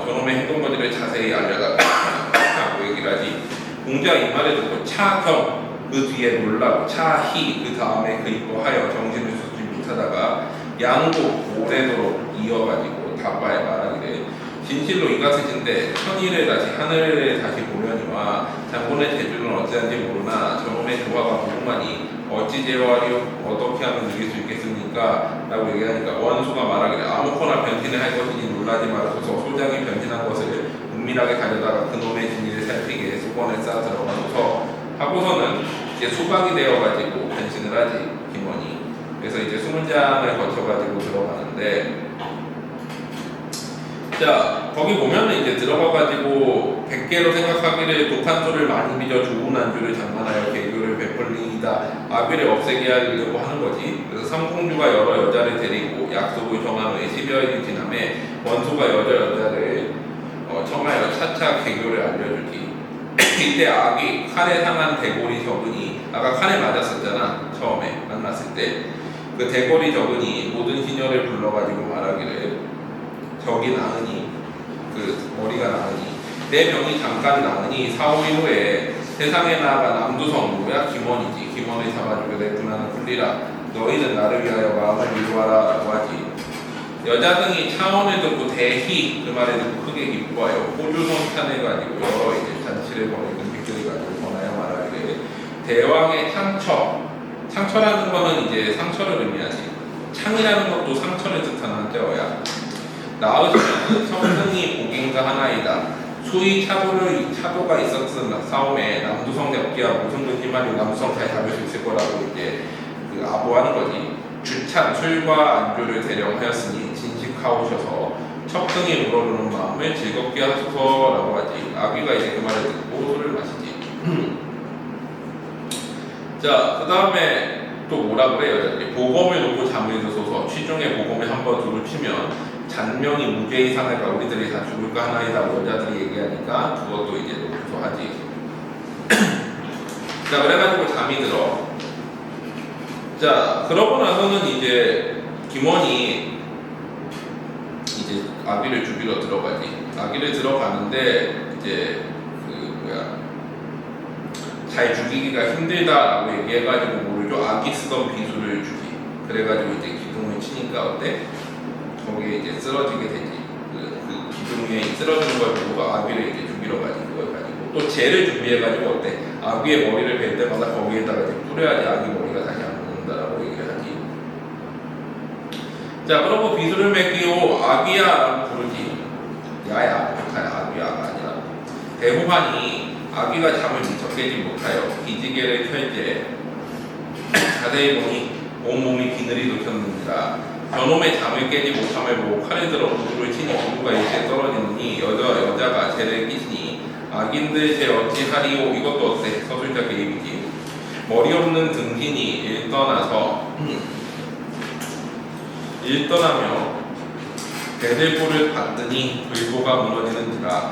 저놈의 행동거지를 자세히 알려달라고 얘기를 하지. 공자가 이 말을 듣고 차경 그 뒤에 놀라고 차희 그 다음에 그리고하여 정신을 쏟지 못하다가 양국 오래도록 이어가지고 다바에 말하기를 진실로 이같으신데 천일을 다시 하늘을 다시 보려니와 장군의 재주는 어찌한지 모르나 저놈의 조화가 무궁하니 어찌 제어하리요 어떻게 하면 이길 수 있겠습니까? 라고 얘기하니까 원수가 말하기를 아무거나 변신을 할 것이니 놀라지 말아소서. 소장이 변신한 것을 은밀하게 가져다가 그놈의 진리를 살피게 수건을 쌓아 들어가소서 하고서는 이제 수박이 되어가지고 변신을 하지 김원이. 그래서 이제 20장을 거쳐가지고 들어가는데 자 거기 보면은 이제 들어가가지고 100개로 생각하기를 독한 소를 많이 빚어 좋은 안주를 장만하여 개교를 베풀리이다 아귀를 없애게 하려고 하는 거지. 그래서 삼공주가 여러 여자를 데리고 약속을 정한 후에 10여일이 지남에 원소가 여자를 청하여 차차 개교를 알려주지. 이때 아귀 칼에 상한 대골이 적으니 아까 칼에 맞았었잖아 처음에 만났을 때. 그 대골이 적으니 모든 시녀를 불러가지고 말하기를 적이 나으니 그 머리가 나으니 내 병이 잠깐 나으니 4~5일 후에 세상에 나아가 남두성 뭐야 김원이지. 김원을 잡아주게 내 군하는 풀리라. 너희는 나를 위하여 마음을 위로하라 라고 하지. 여자 등이 차원을 듣고 대희 그 말을 듣고 크게 기뻐하여 호주성 찬을 가지고 여러 이제 잔치를 벌이고 빅들을 가지고 권하여 말하기를 대왕의 창처라는 거는 이제 상처를 의미하지. 창이라는 것도 상처를 뜻하는 한자어야. 나으시면 성승이 복인가 하나이다. 수의 차도가 있었으나 싸움에 남두성 잡기와 무승근 희망이 남두성 잘 잡을 수 있을 거라고 이제 아보하는 거지. 주찬 술과 안주를 대령하였으니 진식하오셔서 척등이 우러르는 마음을 즐겁게 하소서라고 하지. 아귀가 이제 그 말을 듣고 술을 마시지. 자, 그 다음에 또 뭐라 그래요? 복음을 놓고 잠을 드소서. 취중에 복음을 한번 두루 치면 잔명이 무죄 이상할까 우리들이 다 죽을까 하나이라고 여자들이 얘기하니까 그것도 이제 놓고서 하지. 자, 그래가지고 잠이 들어. 자, 그러고 나서는 이제 김원이 이제 아귀를 죽이러 들어가지. 아귀를 들어가는데 이제 잘 죽이기가 힘들다라고 얘기해가지고 모르죠. 아기 쓰던 비수를 주기. 그래가지고 이제 기둥을 치니까 어때? 거기에 이제 쓰러지게 되지. 그 기둥에 쓰러지는 걸 보고 아귀를 이제 죽이러 가지. 그걸 가지고 또 재를 준비해가지고 어때? 아귀의 머리를 벨 때마다 거기에다가 이제 뿌려야지 아귀 머리가 다시 안 먹는다라고 얘기를 하지. 자, 그러고 비수를 맡기고 아귀야라고 부르지. 야야, 아귀야가 아니라. 대호환이 아귀가 잠을 미처 깨지 못하여 기지개를 켤 때 자세히 보니 온몸이 비늘이 돋쳤는지라 저놈의 잠을 깨지 못함을 보고 칼을 들어 우두를 치니 우두가 일제 떨어지느니 여자가 죄를 끼치니 악인들 죄 어찌하리오. 이것도 어때? 서술자 개입이지. 머리 없는 등신이 일떠나며 배들보를 받더니 불보가 무너지는지라.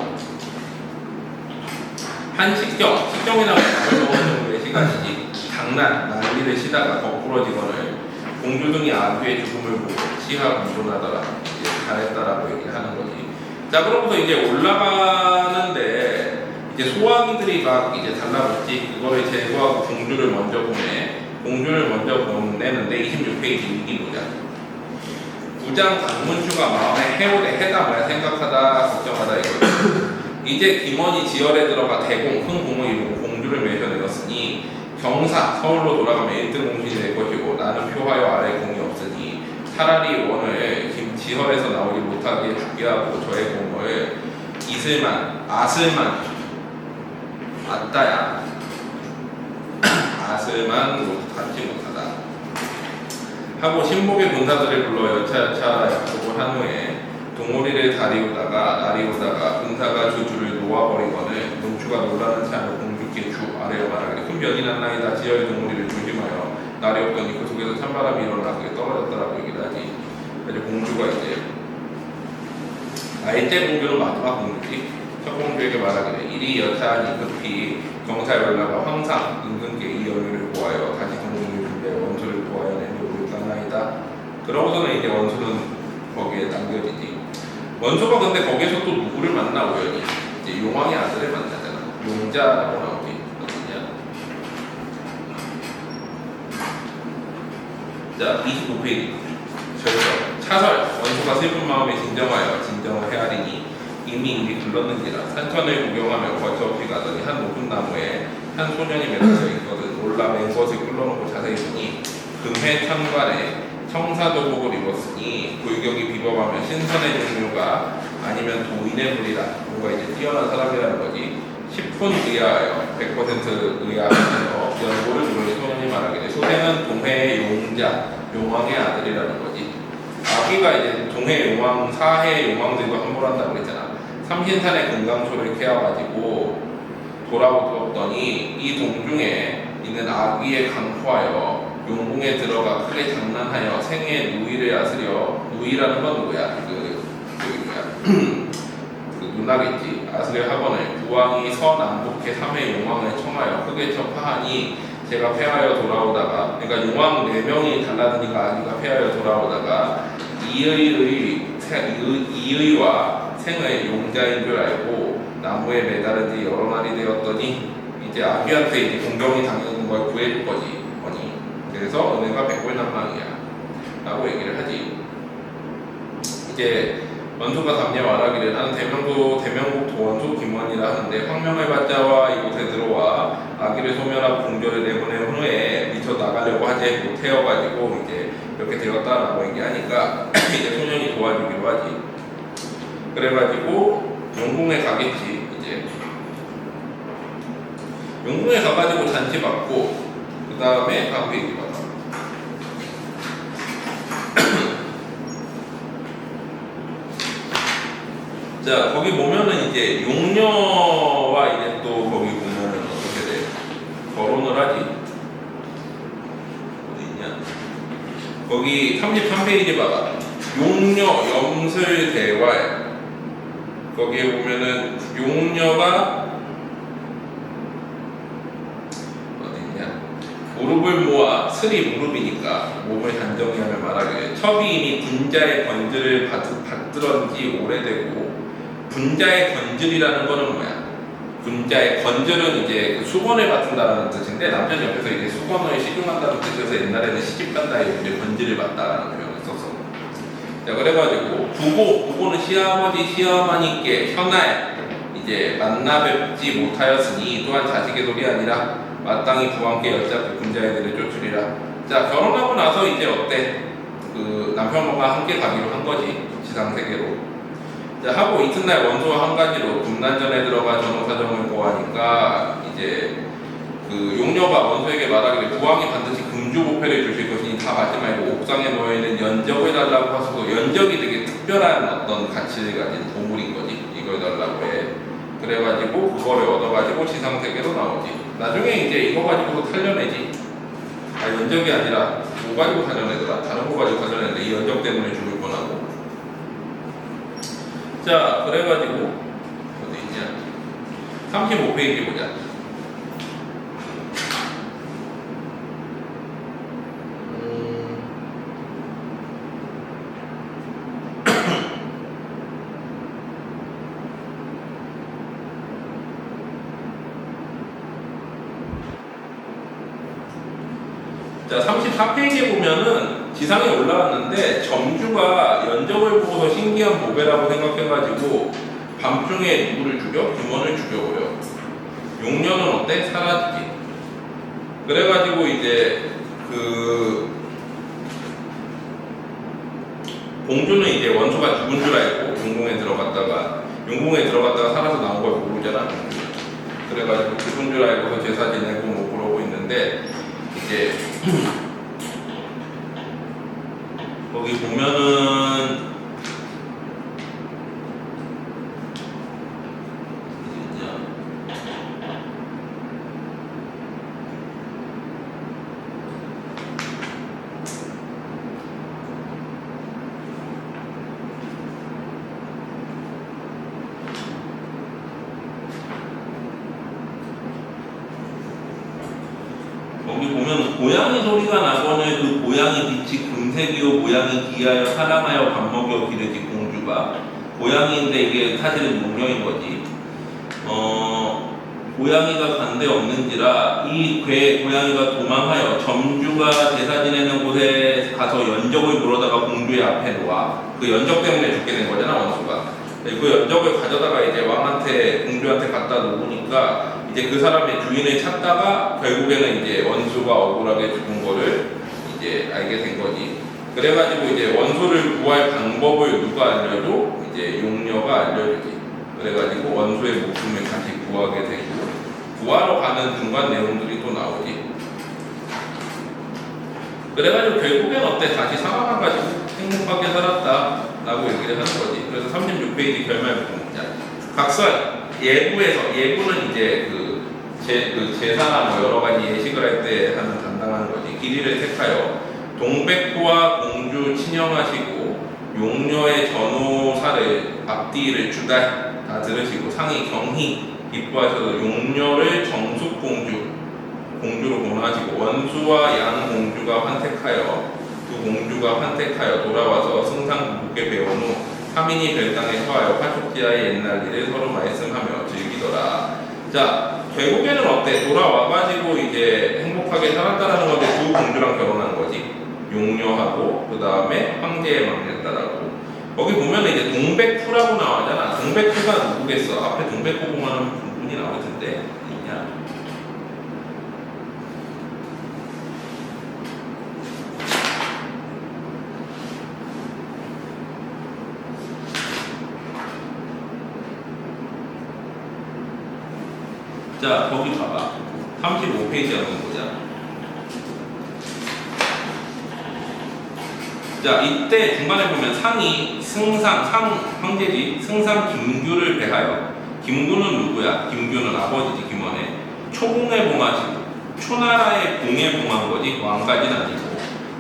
한 식경이라고 밥을 먹은 정도의 시간이지. 장난, 난리를 치다가 거꾸러지거늘 공주등이 아귀의 죽음을 보고 치하 공존하더라. 잘했다라고 얘기를 하는 거지. 자, 그러고서 이제 올라가는데 이제 소아기들이 막 이제 달라붙지. 그거를 제거하고 공주를 먼저 보내. 공주를 먼저 보내는데 26페이지 위기 보자. 부장 강문수가 마음에 해오되 해담을 생각하다 걱정하다 이거지. 이제 김원이 지열에 들어가 대공 큰 공을 이루고 공주를 매겨내었으니 경사 서울로 돌아가면 1등 공신이 될 것이고 나는 표하여 아래 공이 없으니 차라리 원을 지열에서 나오지 못하게 죽게 하고 저의 공을 아슬만 아따야 아슬만 갖지 못하다 하고 신복의 군사들을 불러 여차여차 약속을 한 후에 동오리를 나리우다가 군사가 주주를 놓아버리거늘 문추가 놀라는 채하여 공주께 주 아래로 말하기를 큰 변이 났나이다. 지혈 동오리를 조심하여 날이 없더니 그 속에서 찬바람이 일어나 그게 떨어졌다라고 얘기를 하지. 그래서 공주가 이제 아이째 공주는 마지막 공주지. 첫 공주에게 말하기를 이리 여차하니 급히 경사에 올라가 황상 임금께 이 연유를 보하여 다시 동문을 준비해 원수를 보하여 내려오고 있나이다. 그러고서는 이제 원수는 거기에 남겨지지. 원수가 근데 거기에서 또 누구를 만나 우연히 이제 용왕의 아들을 만나잖아. 용자라고 나오지. 어디냐? 자, 25페이지. 차설 원수가 슬픈 마음에 진정하여 진정을 헤아리니 이미 일이 글렀는지라. 산천을 구경하며 거처없이 가더니 한 높은 나무에 한 소년이 매달려 있거든. 올라 맨 것을 끌어놓고 자세히 보니 금회 천관에 청사도복을 입었으니 골격이 비범하며 신선의 종류가 아니면 도인의 물이라. 뭔가 이제 뛰어난 사람이라는 거지. 10분 의하여 100% 의하여 연고를 누르니 소년이 말하기를 소생은 동해의 용자 용왕의 아들이라는 거지. 아귀가 이제 동해 용왕 사해 용왕들과 함몰한다고 그랬잖아. 삼신산의 금강초를 캐와가지고 돌아오더니 이 동중에 있는 아귀에 강포하여 용궁에 들어가 크게 장난하여 생의 누이를 야스려. 누이라는 건 누구야? 그 누나겠지. 아스려 하거늘 부왕이 서남북해 3회 용왕을 청하여 크게 척하하니 제가 패하여 돌아오다가, 그러니까 용왕 4명이 달라드니까 아기가 패하여 돌아오다가 이의와 생의 용자인 줄 알고 나무에 매달은 지 여러 날이 되었더니 이제 아귀한테 이제 공경이 당하는 걸 구해줄 거지. 그래서 은혜가 백골난망이야 라고 얘기를 하지. 이제 원수가 답례 말하기를 나는 대명국 도원수 김원이라 하는데 황명을 받자와 이곳에 들어와 아기를 소멸하고 공조를 내보낸 후에 미쳐 나가려고 하지 못해여가지고 이제 이렇게 되었다라고 얘기하니까 이제 소년이 도와주기로 하지. 그래가지고 용궁에 가겠지. 이제 용궁에 가가지고 잔치 받고 그 다음에 다음 페이지 봐. 자, 거기 보면은 이제 용녀와 이제 또 거기 보면은 어떻게 돼? 결혼을 하지. 어디 있냐? 거기 33페이지 봐봐. 용녀 염슬 대활. 거기에 보면은 용녀가 어디 있냐? 무릎을 모아 슬이 무릎이니까 몸을 단정히 하며 말하기를 첩이인이 분자의 건질을 받들은 지 오래되고 분자의 건질이라는 거는 뭐야? 분자의 건질은 이제 그 수건을 받든다라는 뜻인데 남편 옆에서 이제 수건을 식용한다는 뜻에서 옛날에는 시집간다에 이제 건질을 받다라는 표현을 썼어. 자, 그래가지고 부고는 시아버지 시어머니께 현할 이제 만나 뵙지 못하였으니 또한 자식의 돌이 아니라 마땅히 부왕께 여쭙고 분자의 들을 쫓으리라. 자, 결혼하고 나서 이제 어때? 그 남편과 함께 가기로 한 거지 지상세계로. 자, 하고 이튿날 원소와 한 가지로 분난전에 들어가 전후사정을 고하니까 이제 그 용녀가 원소에게 말하기를 부왕이 반드시 금주보패를 주실 것이니 다 받지 말고 옥상에 놓여있는 연적을 달라고 하소서. 연적이 되게 특별한 어떤 가치를 가진 보물인 거지. 이걸 달라고 해. 그래가지고 그거를 얻어가지고 지상세계로 나오지. 나중에 이제 이거 가지고도 살려내지. 아, 연적이 아니라 뭐 가지고 살려내더라. 다른 거 가지고 살려내는데 이 연적 때문에 죽을 뻔하고. 자, 그래가지고 어디 있냐? 35페이지 보자. 자, 34페이지에 보면은 지상에 올라왔는데 점주가 연적을 보고서 신기한 보배라고 생각해가지고 밤중에 누구를 죽여? 규먼을 죽여버려. 용녀는 어때? 사라지지. 그래가지고 이제 그 공주는 이제 원소가 죽은 줄 알고 용궁에 들어갔다가 살아서 나온 걸 모르잖아. 그래가지고 죽은 줄 알고서 제사 지내고 뭐 그러고 있는데 이제 거기 보면은 거기 보면 고양이 소리가 나거늘 그 고양이 빛이 금색이요 고양이 기하여 사랑하여 밥 먹여 기르지. 공주가 고양이인데 이게 사실은 용녀인 거지. 고양이가 간데 없는지라 이 고양이가 도망하여 점주가 제사 지내는 곳에 가서 연적을 물어다가 공주의 앞에 놓아. 그 연적 때문에 죽게 된 거잖아, 원수가. 그 연적을 가져다가 이제 왕한테 공주한테 갖다 놓으니까 이제 그 사람의 주인을 찾다가 결국에는 이제 원수가 억울하게 죽은 거를 이제 알게 된 거지. 그래가지고 이제 원수를 구할 방법을 누가 알려줘? 이제 용녀가 알려주지. 그래가지고 원수의 목숨을 다시 구하게 되고 구하러 가는 중간 내용들이 또 나오지. 그래가지고 결국엔 어때? 다시 살아나가지고 행복하게 살았다 라고 얘기를 하는 거지. 그래서 36페이지 결말 부분 보자. 각설 예부는 이제 그 제사나 뭐 여러 가지 예식을 할 때 하는 담당하는 거지. 길이를 택하여 동백호와 공주 친형하시고 용녀의 전후사를 앞뒤를 주다 다 들으시고 상이 경희 기뻐하셔서 용녀를 정숙공주로 권하시고 원수와 양공주가 환택하여 두 공주가 환택하여 돌아와서 승상부부께 배운 후 3인이 별당에 서하여 화촉지하의 옛날 일을 서로 말씀하며 즐기더라. 자, 결국에는 어때? 돌아와가지고 이제 행복하게 살았다라는 건데 두 공주랑 결혼한 거지. 용녀하고 그 다음에 황제의 막내딸하고. 거기 보면 이제 동백후라고 나오잖아. 동백후가 누구겠어? 앞에 동백후 보면 분이 나올 텐데 있냐? 자, 거기 봐봐. 35페이지 한번 보자. 자, 이때 중간에 보면 상이 황제지 승상 김규를 배하여, 김규는 누구야? 김규는 아버지지, 김원의. 초공에 봉하시고 초나라의 공에 봉한 거지 왕까지는 아니고,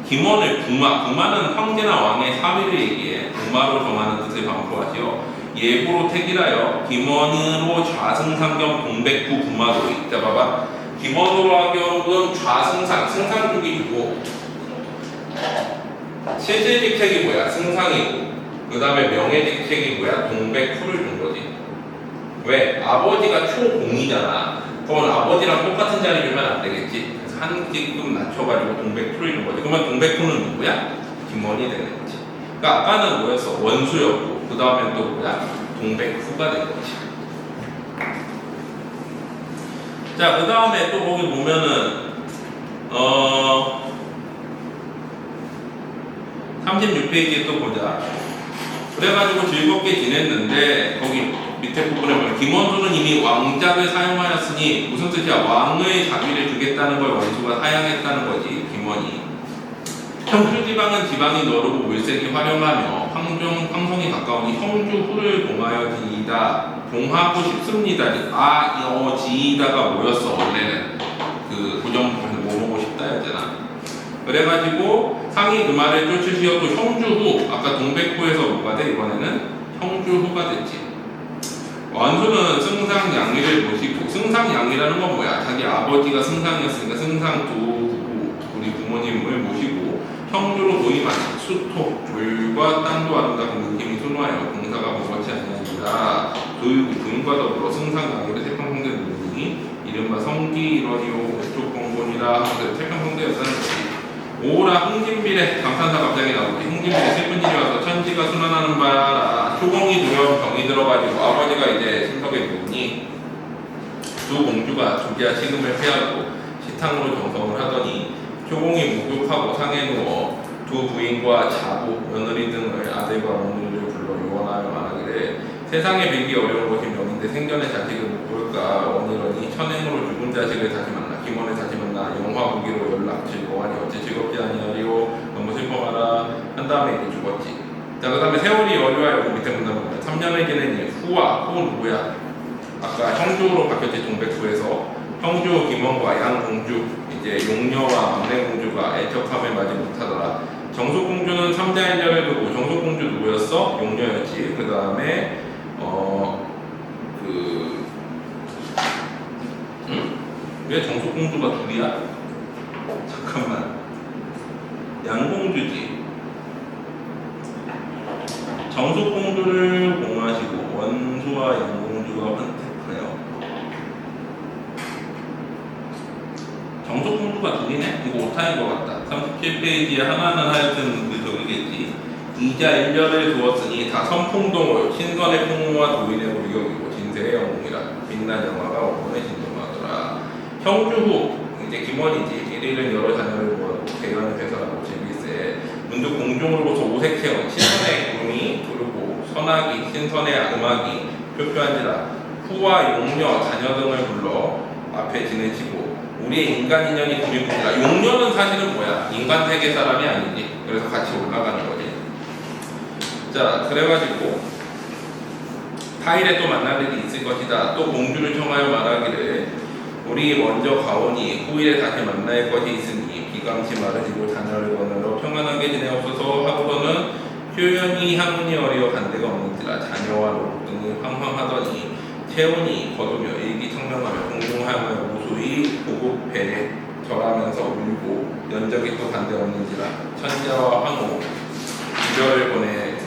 김원을 부마는 황제나 왕의 사위를 얘기해 부마로 정하는 뜻을 반포하시어 예고로 택일하여 김원으로 좌승상겸 동백구 부마도이. 자, 봐봐. 김원으로 하겸은 승상국이 주고, 실질직책이 뭐야? 승상이고, 그 다음에 명예직책이 뭐야? 동백후를 준 거지. 왜? 아버지가 초공이잖아. 그건 아버지랑 똑같은 자리 주면 안 되겠지. 그래서 한 직급 낮춰가지고 동백후를 준 거지. 그러면 동백후는 누구야? 김원이 되는 거지. 그러니까 아까는 뭐였어? 원수였고, 그 다음엔 또 뭐야? 동백후가 된 거지. 자, 그 다음에 또 거기 보면은 36페이지에 또 보자. 그래가지고 즐겁게 지냈는데 거기 밑에 부분에 보면 김원수는 이미 왕작을 사용하였으니 무슨 뜻이야? 왕의 자비를 주겠다는 걸 원수가 사양했다는 거지, 김원이. 형주지방은 지방이 너르고 물색이 화려하며 황성이 가까우니 형주후를 봉하여지이다. 봉하고 싶습니다. 지이다가 뭐였어? 원래는 그 고정부에서 뭐 보고 싶다였잖아. 그래가지고 상이 그 말을 쫓으시어 또 형주후, 아까 동백후에서 뭐가 돼? 이번에는 형주후가 됐지. 원수는 승상양의를 모시고, 승상양의라는 건 뭐야? 자기 아버지가 승상이었으니까 승상 우리 부모님을 모시고 형주로 노임한 수토, 졸과 땅도 아름다운 느낌이 순화하여 공사가 무엇이 아니라 부인과 더불어 승상양의를 태평성대 누르니 이른바 성기 이러니오 왼쪽공본이라 하면서 태평성대였다는 거지. 오라 흥진빌에 감탄사 갑자기 나오고, 흥진빌에 슬픈 일이 와서 천지가 순환하는 바라. 효공이 두려운 병이 들어가지고 아버지가 이제 신석에 누우니 두 공주가 조기야 식음을 피하고 시탕으로 정성을 하더니 효공이 목욕하고 상에 누워 두 부인과 자부, 며느리 등을 아들과 며느리를 불러 요원하여 말하기를 세상에 빌기 어려운 것이 명인데 생전에 자식을 못 볼까 원이러니 천행으로 죽은 자식을 다시 만나 김원을 다시 만나 영화 보기로 연락 즐거워하니 어찌 즐겁지 아니하리요 너무 슬퍼하라 한 다음에 이제 죽었지. 자, 그 다음에 세월이 여류하여 밑에 문단 보면 3년을 지내니 후는 누구야? 아까 형주로 바뀌었지. 동백후에서 형주 김원과 양공주, 이제 용녀와 막내공주가 애적함을 맞이 못하더라. 정숙공주는 3자1녀를 두고, 정숙공주 누구였어? 용녀였지. 그 다음에 왜 정숙공주가 둘이야? 잠깐만. 양공주지. 정숙공주를 봉하시고 원수와 양공주가 헌택하여. 정숙공주가 둘이네? 이거 오타인 것 같다. 37페이지에 하나는 하여튼 그 저기겠지. 2자 1녀를 두었으니 다 선풍동을 신선의 풍무와 도인의 물격이고 진세의 영웅이라. 빛난 영화가 원본의 진동하더라. 형주후 이제 김원이지. 1일은 여러 자녀를 모아도 대연을 배설하고 제비세 문득 공중으로부터 오색 태운 신선의 구름이 두르고 선악이 신선의 음악이 표표한지라. 후와 용녀 자녀 등을 불러 앞에 지내치고 우리의 인간 인연이 구리구리라. 용녀는 사실은 뭐야? 인간 세계 사람이 아니지. 그래서 같이 올라가는 거지. 자, 그래가지고 타일에 또 만날 일이 있을 것이다. 또 공주를 청하여 말하기를 우리 먼저 가오니 후일에 다시 만날 것이 있으니 비감치 마르지고 자녀를 거느려 평안하게 지내옵소서 하고서는 효연이 향문이 어리어 간대가 없는지라. 자녀와 노릇 등이 황황하더니 태운이 거두며 일기청명하며 공중하며 무수히 보급배 절하면서 울고 연적이 또 간대 없는지라. 천자와 황후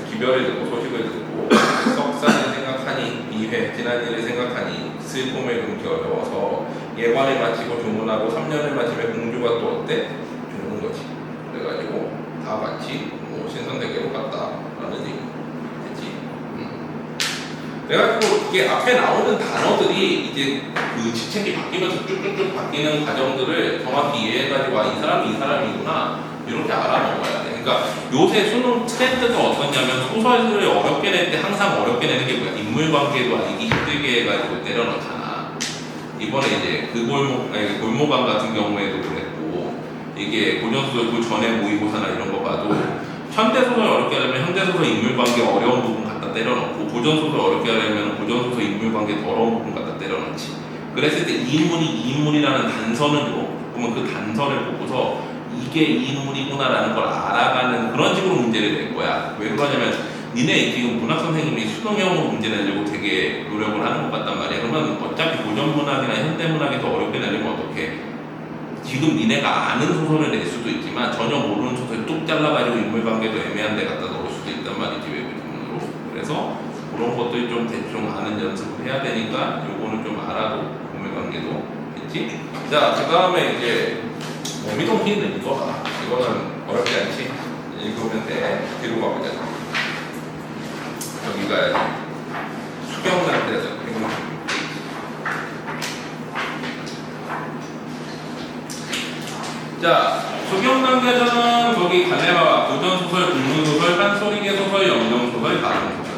기별을 듣고 소식을 듣고 석산을 생각하니 이회 지난 일을 생각하니 슬픔을 금기 어려워서 예관을 마치고 주문하고 3년을 마치면 공주가 또 어때? 죽는 거지. 그래가지고 다 같이 신선대계로 갔다라는 얘기겠지. 그래가지고 이게 앞에 나오는 단어들이 이제 그 지책이 바뀌면서 쭉쭉쭉 바뀌는 과정들을 정확히 이해해가지고 이 사람이구나 이렇게 알아먹어야 돼. 그러니까 요새 수능 트렌드가 어떻냐면 소설을 어렵게 낼 때 항상 어렵게 내는 게 뭐야? 인물관계도 알기 힘들게 해가지고 내려놓잖아. 이번에 이제 그 골목강 같은 경우에도 그랬고, 이게 고전소설 그 전에 모의고사나 이런 거 봐도 현대소설 어렵게 하려면 현대소설 인물관계 어려운 부분 갖다 때려넣고 고전소설 어렵게 하려면 고전소설 인물관계 더러운 부분 갖다 때려넣지. 그랬을 때 이 인물이라는 단서는 줘. 그러면 그 단서를 보고서 이게 이 인물이구나라는 걸 알아가는 그런 식으로 문제를 낼 거야. 왜 그러냐면 니네 지금 문학 선생님이 수능형으로 문제 내려고 되게 노력을 하는 것 같단 말이야. 그러면 어차피 고전문학이나 현대문학이 더 어렵게 내려면 어떡해? 지금 니네가 아는 소설을 낼 수도 있지만 전혀 모르는 소설 뚝 잘라가지고 인물관계도 애매한 데 갖다 넣을 수도 있단 말이지, 외국인으로. 그래서 그런 것들이 좀 대충 아는 연습을 해야 되니까 요거는 좀 알아도 인물관계도 됐지? 자, 그 다음에 이제 미동키는 이거다. 이거는 어렵지 않지? 읽으면 돼. 뒤로 가보자. 여기가 수경날 때죠. 자, 수경단계전은 거기 갈래마와 고전소설, 국문소설, 한소리계 소설, 영정소설, 가정소설.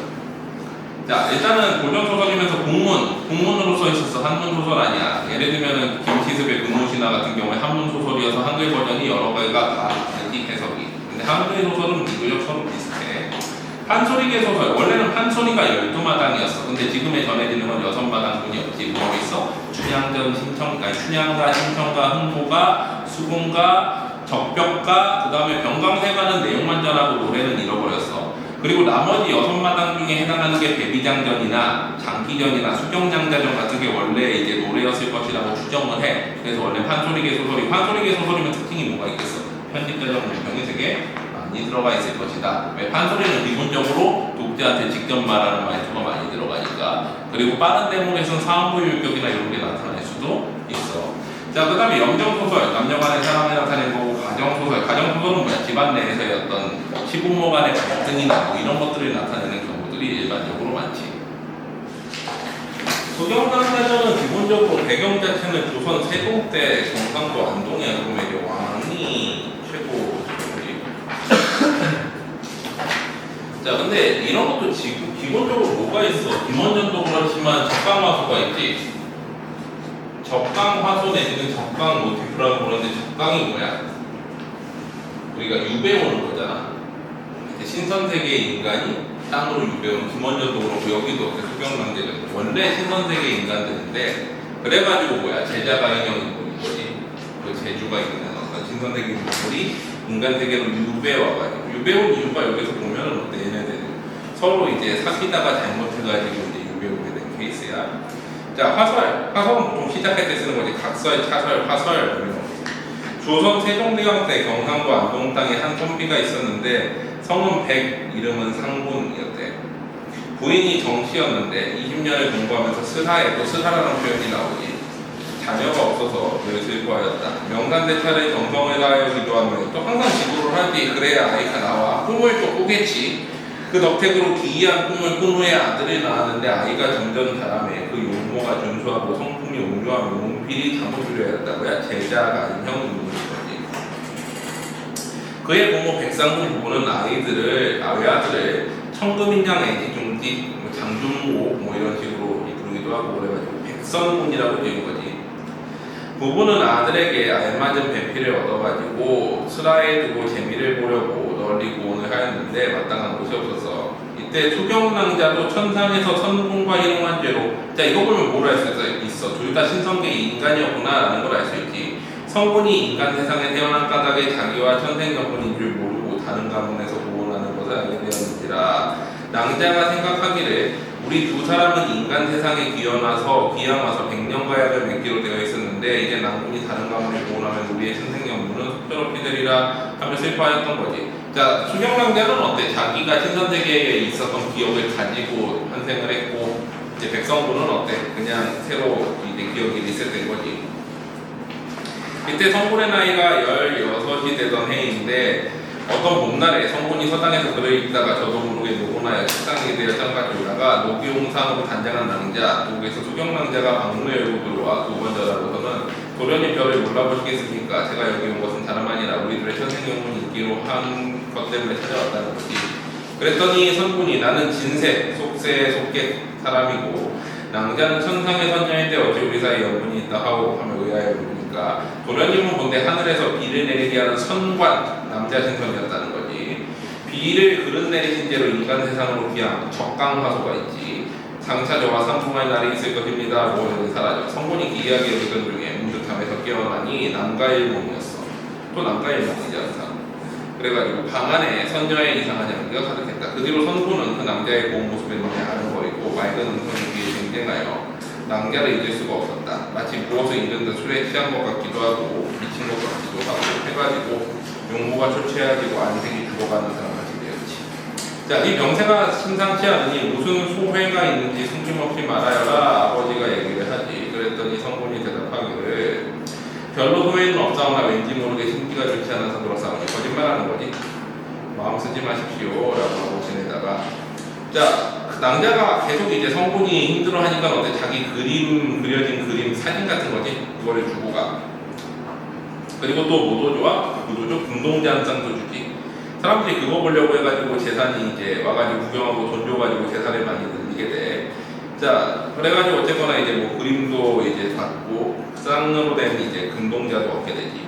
자, 일단은 고전소설이면서 국문으로 써 있었어. 한문소설 아니야. 예를 들면은 김치습의 근무신화 같은 경우에 한문소설이어서 한글 버전이 여러 가지가 다 있지, 해석이. 근데 한글 소설은 비교적 서로 비슷해. 판소리계 소설, 원래는 판소리가 12마당이었어. 근데 지금에 전해지는 건 6마당뿐이었지. 뭐가 있어? 춘향가, 신청가, 흥보가, 수공가, 적벽가, 그 다음에 병강세가는 내용만 전하고 노래는 잃어버렸어. 그리고 나머지 6마당 중에 해당하는 게 배비장전이나 장기전이나 수경장자전 같은 게 원래 이제 노래였을 것이라고 추정을 해. 그래서 원래 판소리계 소설이면 특징이 뭐가 있겠어? 편집자적 문평이 되게 많이 들어가 있을 것이다. 왜? 판소리는 기본적으로 독자한테 직접 말하는 말투가 많이 들어가니까. 그리고 빠른 대목에서는 사음부율격이나 이런 게 나타날 수도 있어. 자, 그 다음에 영정소설, 남녀간의 사랑이 나타낸 거고, 가정소설은 뭐야? 집안 내에서의 어떤 시부모 간의 갈등이나 뭐 이런 것들을 나타내는 경우들이 일반적으로 많지. 수경단사전은 기본적으로 배경 자체는 조선 세종 때 경상도 안동이야. 그러면 이제 왕이 최고. 자, 근데 이런 것도 지금 기본적으로 뭐가 있어? 김원전도 그렇지만 적강화소가 있지. 적강화소 내지는 적강 모티프라고 부르는데 적강이 뭐야? 우리가 유배오는 거잖아. 신선세계의 인간이 땅으로 유배오는 김원전도 그렇고 여기도 수경랑제전 원래 신선세계의 인간들인데 그래가지고 뭐야? 제자가 인형인 거지. 그 제주가 있는 어떤 신선세계 인물이 인간 세계로 유배와가지고 유배온 이유가 여기서 보면은 어때? 얘네들은 서로 이제 사귀다가 잘못해가지고 이제 유배오게 된 케이스야. 자, 화설은 보통 시작할 때 쓰는 거지. 각설, 차설, 화설 이런 거. 조선 세종대왕 때 경상도 안동 땅에 한 선비가 있었는데 성은 백, 이름은 상군이었대. 부인이 정씨였는데 20년을 공부하면서 스하라는 표현이 나오지. 자녀가 없어서 늘 슬퍼하였다. 명산대차를 정성을 다하여 기도하며 또 항상 기도를 하지. 그래야 아이가 나와. 꿈을 또 꾸겠지. 그 덕택으로 기이한 꿈을 꾼 후에 아들을 낳았는데 아이가 점점 자라매 그 용모가 준수하고 성품이 온유하며 용필이 장모주려였다고야. 제자가 아닌 형인 거지. 그의 고모 백상군 부부는 외아들을 청금인장 애지중지 장중고 뭐 이런 식으로 부르기도 하고 그래가지고 백선군이라고 지은 거지. 부부는 아들에게 알맞은 배필을 얻어가지고 슬하에 두고 재미를 보려고 널리 고온을 하였는데 마땅한 곳이 없어서 이때 수경랑자도 천상에서 선군과 희롱한 죄로. 자, 이거 보면 뭘 알 수 있어? 둘 다 신성계의 인간이었구나 라는 걸 알 수 있지. 성군이 인간 세상에 태어난 까닭에 자기와 천생연분인 줄 모르고 다른 가문에서 고온하는 것을 알게 되었는지라. 낭자가 생각하기를 우리 두 사람은 인간 세상에 귀양와서 100년가 약을 맺기로 되어 있었는데 이제 낭군이 다른 가문에 고온하면 우리의 천생연분은 속절없이 되리라 하며 슬퍼하였던 거지. 자, 수경랑자는 어때? 자기가 신선세계에 있었던 기억을 가지고 환생을 했고 이제 백성군은 어때? 그냥 새로 이제 기억이 리셋된 거지. 이때 성군의 나이가 16이 되던 해인데 어떤 봄날에 성군이 서당에서 글을 읽다가 저도 모르게 노곤하여 책상에 대어 짱같이 올라가 노기홍상으로 단장한 낭자, 독에서 수경랑자가 방문을 열고 들어와 두 번째라고서는 도련님 별을 몰라보시겠습니까? 제가 여기 온 것은 다름 아니라 우리들의 천생연분 있기로 한 것 때문에 찾아왔다는 거지. 그랬더니 선군이 나는 진세, 속세에 속객 사람이고 낭자는 천상의 선녀일 때 어찌 우리 사이에 연분이 있다 하고 하며 의아해 보니까 도련님은 본데 하늘에서 비를 내리게 하는 선관 남자 신선이었다는 거지. 비를 그릇 내리신 채로 인간 세상으로 귀한 적강화소가 있지. 상차저와 상통할 날이 있을 것입니다. 모든 사라져. 성군이 기이하게 여기던 중에 문득함에서 깨어나니 남가일몽이었어. 또 남가일몽이지 않다. 그래가지고 방 안에 선녀의 이상한 향기가 가득했다. 그 뒤로 선군은 그 남자의 고운 모습에 눈에 아른거리고 맑은 음성이 귀에 쟁쟁하여 남자를 잊을 수가 없었다. 마치 무엇을 잊은 듯 술에 취한 것 같기도 하고 미친 것 같기도 하고 해가지고 용모가 초췌해지고 안색이 죽어가는 사람같이 되었지. 자, 이 병세가 심상치 않으니 무슨 소회가 있는지 숨김없이 말하여라. 아버지가 얘기를 하지. 그랬더니 성군이 대답하기를 별로 소회는 없사오나 왠지 모르게 심기가 좋지 않아서 그렇사오니 거짓말하는 거지. 마음 쓰지 마십시오 라고 하고 지내다가 자, 낭자가 계속 이제 성군이 힘들어하니까 어때 자기 그려진 그림 사진 같은 거지. 그거를 주고 가. 그리고 또 뭐도 좋아? 뭐도 줘? 금동자 한 쌍도 주지. 사람들이 그거 보려고 해가지고 재산이 이제 와가지고 구경하고 돈 줘가지고 재산을 많이 늘리게 돼. 자, 그래가지고 어쨌거나 이제 뭐 그림도 이제 받고 쌍으로 된 이제 금동자도 얻게 되지.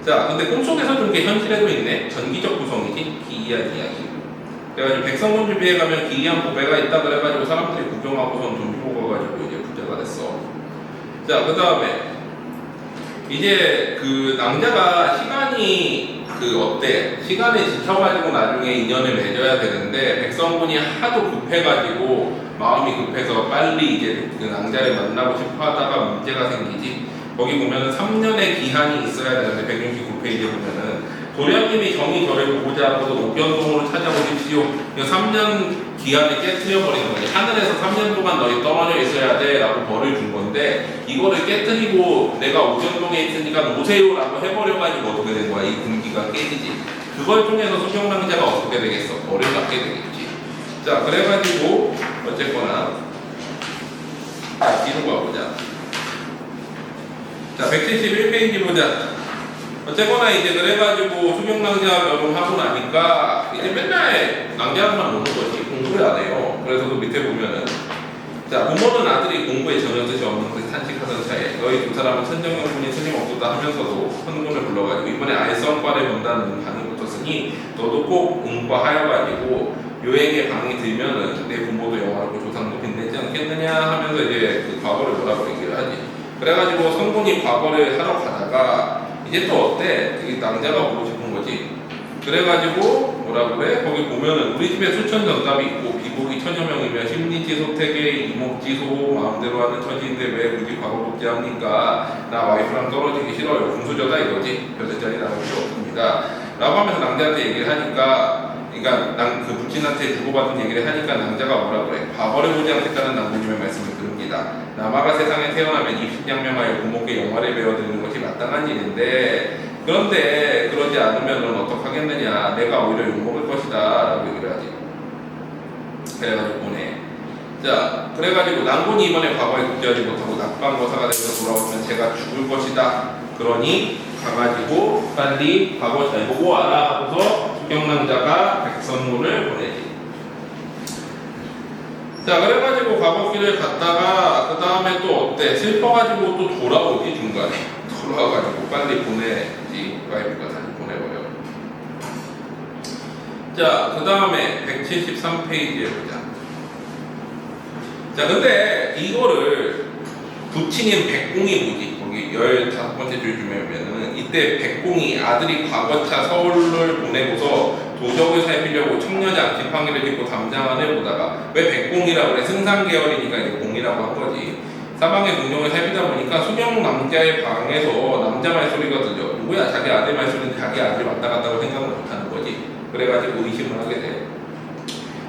자, 근데 꿈속에서 좀 게 현실에도 있네. 전기적 구성이지. 기이한 이야기. 그래가지고 백성군 주비에 가면 기이한 보배가 있다 그래가지고 사람들이 구경하고선 돈 주고 가가지고 이제 부자가 됐어. 자, 그 다음에 이제 그 낭자가 시간이 어때? 시간을 지켜가지고 나중에 인연을 맺어야 되는데 백성군이 하도 급해가지고 마음이 급해서 빨리 이제 그 낭자를 만나고 싶어 하다가 문제가 생기지. 거기 보면은 3년의 기한이 있어야 되는데 169페이지에 보면은 도련님이 정의 저를 보고자 하고도 옥연동으로 찾아오십시오. 이거 3년 기한을 깨뜨려버리는 거지. 하늘에서 3년 동안 너희 떨어져 있어야 돼 라고 벌을 준 건데 이거를 깨뜨리고 내가 옥연동에 있으니까 오세요 라고 해버려가지고 어떻게 된 거야. 이 군기가 깨지지. 그걸 통해서 수경낭자가 어떻게 되겠어? 벌을 받게 되겠지. 자, 그래가지고 어쨌거나 자, 뒤로 가보자. 자, 171페이지 보자. 어쨌거나 이제 그래가지고 수경낭자 결혼하고 나니까 이제 맨날 낭자만 노는 거지. 공부를 안 해요. 그래서 그 밑에 보면은 자, 부모는 아들이 공부에 전혀 뜻이 없는 것을 탄식하던 차에 너희 두 사람은 천정형군이 스님없었다 하면서도 선군을 불러가지고 이번에 알성과를 본다는 방이 붙었으니 너도 꼭 공부하여가지고 요행의 방이 들면은 내 부모도 영화롭고 조상도 빛내지 않겠느냐 하면서 이제 그 과거를 뭐라고 얘기를 하지. 그래가지고 선군이 과거를 하러 가다가 이제 또 어때? 되게 낭자가 보고 싶은 거지. 그래가지고 뭐라 그래? 거기 보면은 우리 집에 수천 정답이 있고 비복이 천여 명이면 심리지소 태계 이목지소 마음대로 하는 처지인데 왜 굳이 과거 복제합니까? 나 와이프랑 떨어지기 싫어요. 금수저다 이거지. 별자리 나올 필요 없습니다. 라고 하면서 낭자한테 얘기를 하니까 그러니까 그 부친한테 주고받은 얘기를 하니까 낭자가 뭐라 그래? 과거를 보지 않겠다는 낭부님의 말씀을 드립니다. 남아가 세상에 태어나면 입신양명하여 부모께 영화를 배워드리는 것이 마땅한 일인데 그런데 그러지 않으면 어떡하겠느냐. 내가 오히려 욕먹을 것이다 라고 얘기를 하지. 그래가지고 보내. 자, 그래가지고 낭군이 이번에 과거에 복제하지 못하고 낙방거사가 돼서 돌아오면 제가 죽을 것이다. 그러니 가가지고 빨리 과거 잘 보고 와라 하고서 수경낭자가 백성군을 보내지. 자, 그래가지고 과거길을 갔다가 그 다음에 또 어때? 슬퍼가지고 또 돌아오지 중간에. 돌아와가지고 빨리 보내지. 와이프가 다시 보내버려. 자, 그 다음에 173페이지에 보자. 자, 근데 이거를 부친인 백공이 뭐지? 거기 15번째 줄쯤에 보면은 이때 백공이 아들이 과거차 서울을 보내고서 도적을 살피려고 청려장 지팡이를 짚고 담장안을 보다가 왜 백공이라고 그래? 승상계열이니까 이제 공이라고 한 거지. 사방의 동정을 살피다 보니까 수경 남자의 방에서 남자 말소리가 들려. 누구야? 자기 아들 말소리는 자기 아들이 왔다 갔다고 생각을 못하는 거지. 그래가지고 의심을 하게 돼.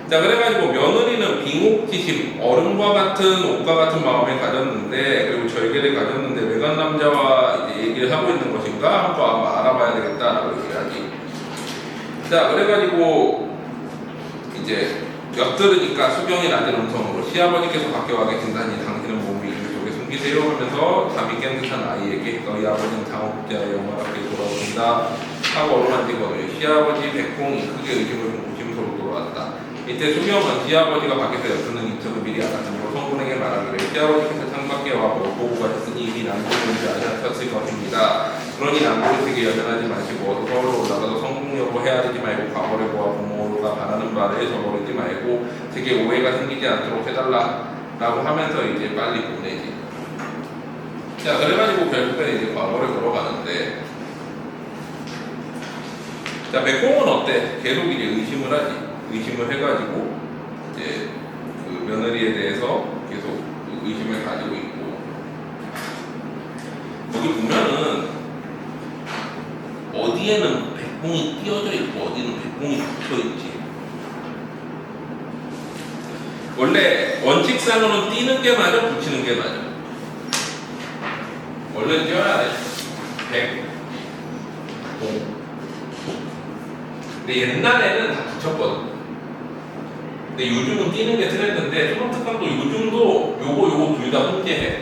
자, 그래가지고 며느리는 빙옥지심, 어른과 같은 옷과 같은 마음을 가졌는데 그리고 절개를 가졌는데 외간 남자와 이제 얘기를 하고 있는 것인가? 하고 아마 알아봐야 되겠다라고 얘기하지. 자, 그래가지고 이제 엿들으니까 수경이 낮은 음성으로 시아버지께서 밖에 와 계신다니 당신은 몸이 이를 속에 숨기세요 하면서 잠이 깬 듯한 아이에게 너희 아버지는 장업자의 영화롭게 돌아오신다 하고 어루만지거늘 시아버지 백공이 크게 의심스러워 돌아왔다. 이때 수경은 시아버지가 밖에서 엿드는 이쪽을 미리 알았으므로 성군에게 말하기를 시아버지께서 창밖에 와 보고 가셨으니 이미 남궁인지 아셨을 것입니다. 그러니 남궁에게 여전하지 마시고 서울로 올라가서 성궁 행동력으로 헤아리지 말고 과거를 보아 부모가 바라는 바를 저버리지 말고 되게 오해가 생기지 않도록 해달라라고 하면서 이제 빨리 보내지. 자, 그래가지고 결국엔 이제 과거를 걸어가는데, 자, 백공은 어때? 계속 이제 의심을 하지. 의심을 해가지고 이제 그 며느리에 대해서 계속 의심을 가지고 있고, 여기 보면은 어디에는 백공이 띄어져 있고 어디는 백공이 붙어 있지. 원래 원칙상으로는 띄는 게 맞아, 붙이는 게 맞아. 원래 띄어야 돼. 백공. 근데 옛날에는 다 붙였거든. 근데 요즘은 띄는 게 트렌드인데 수능특강도 요즘도 요거 둘 다 문제해.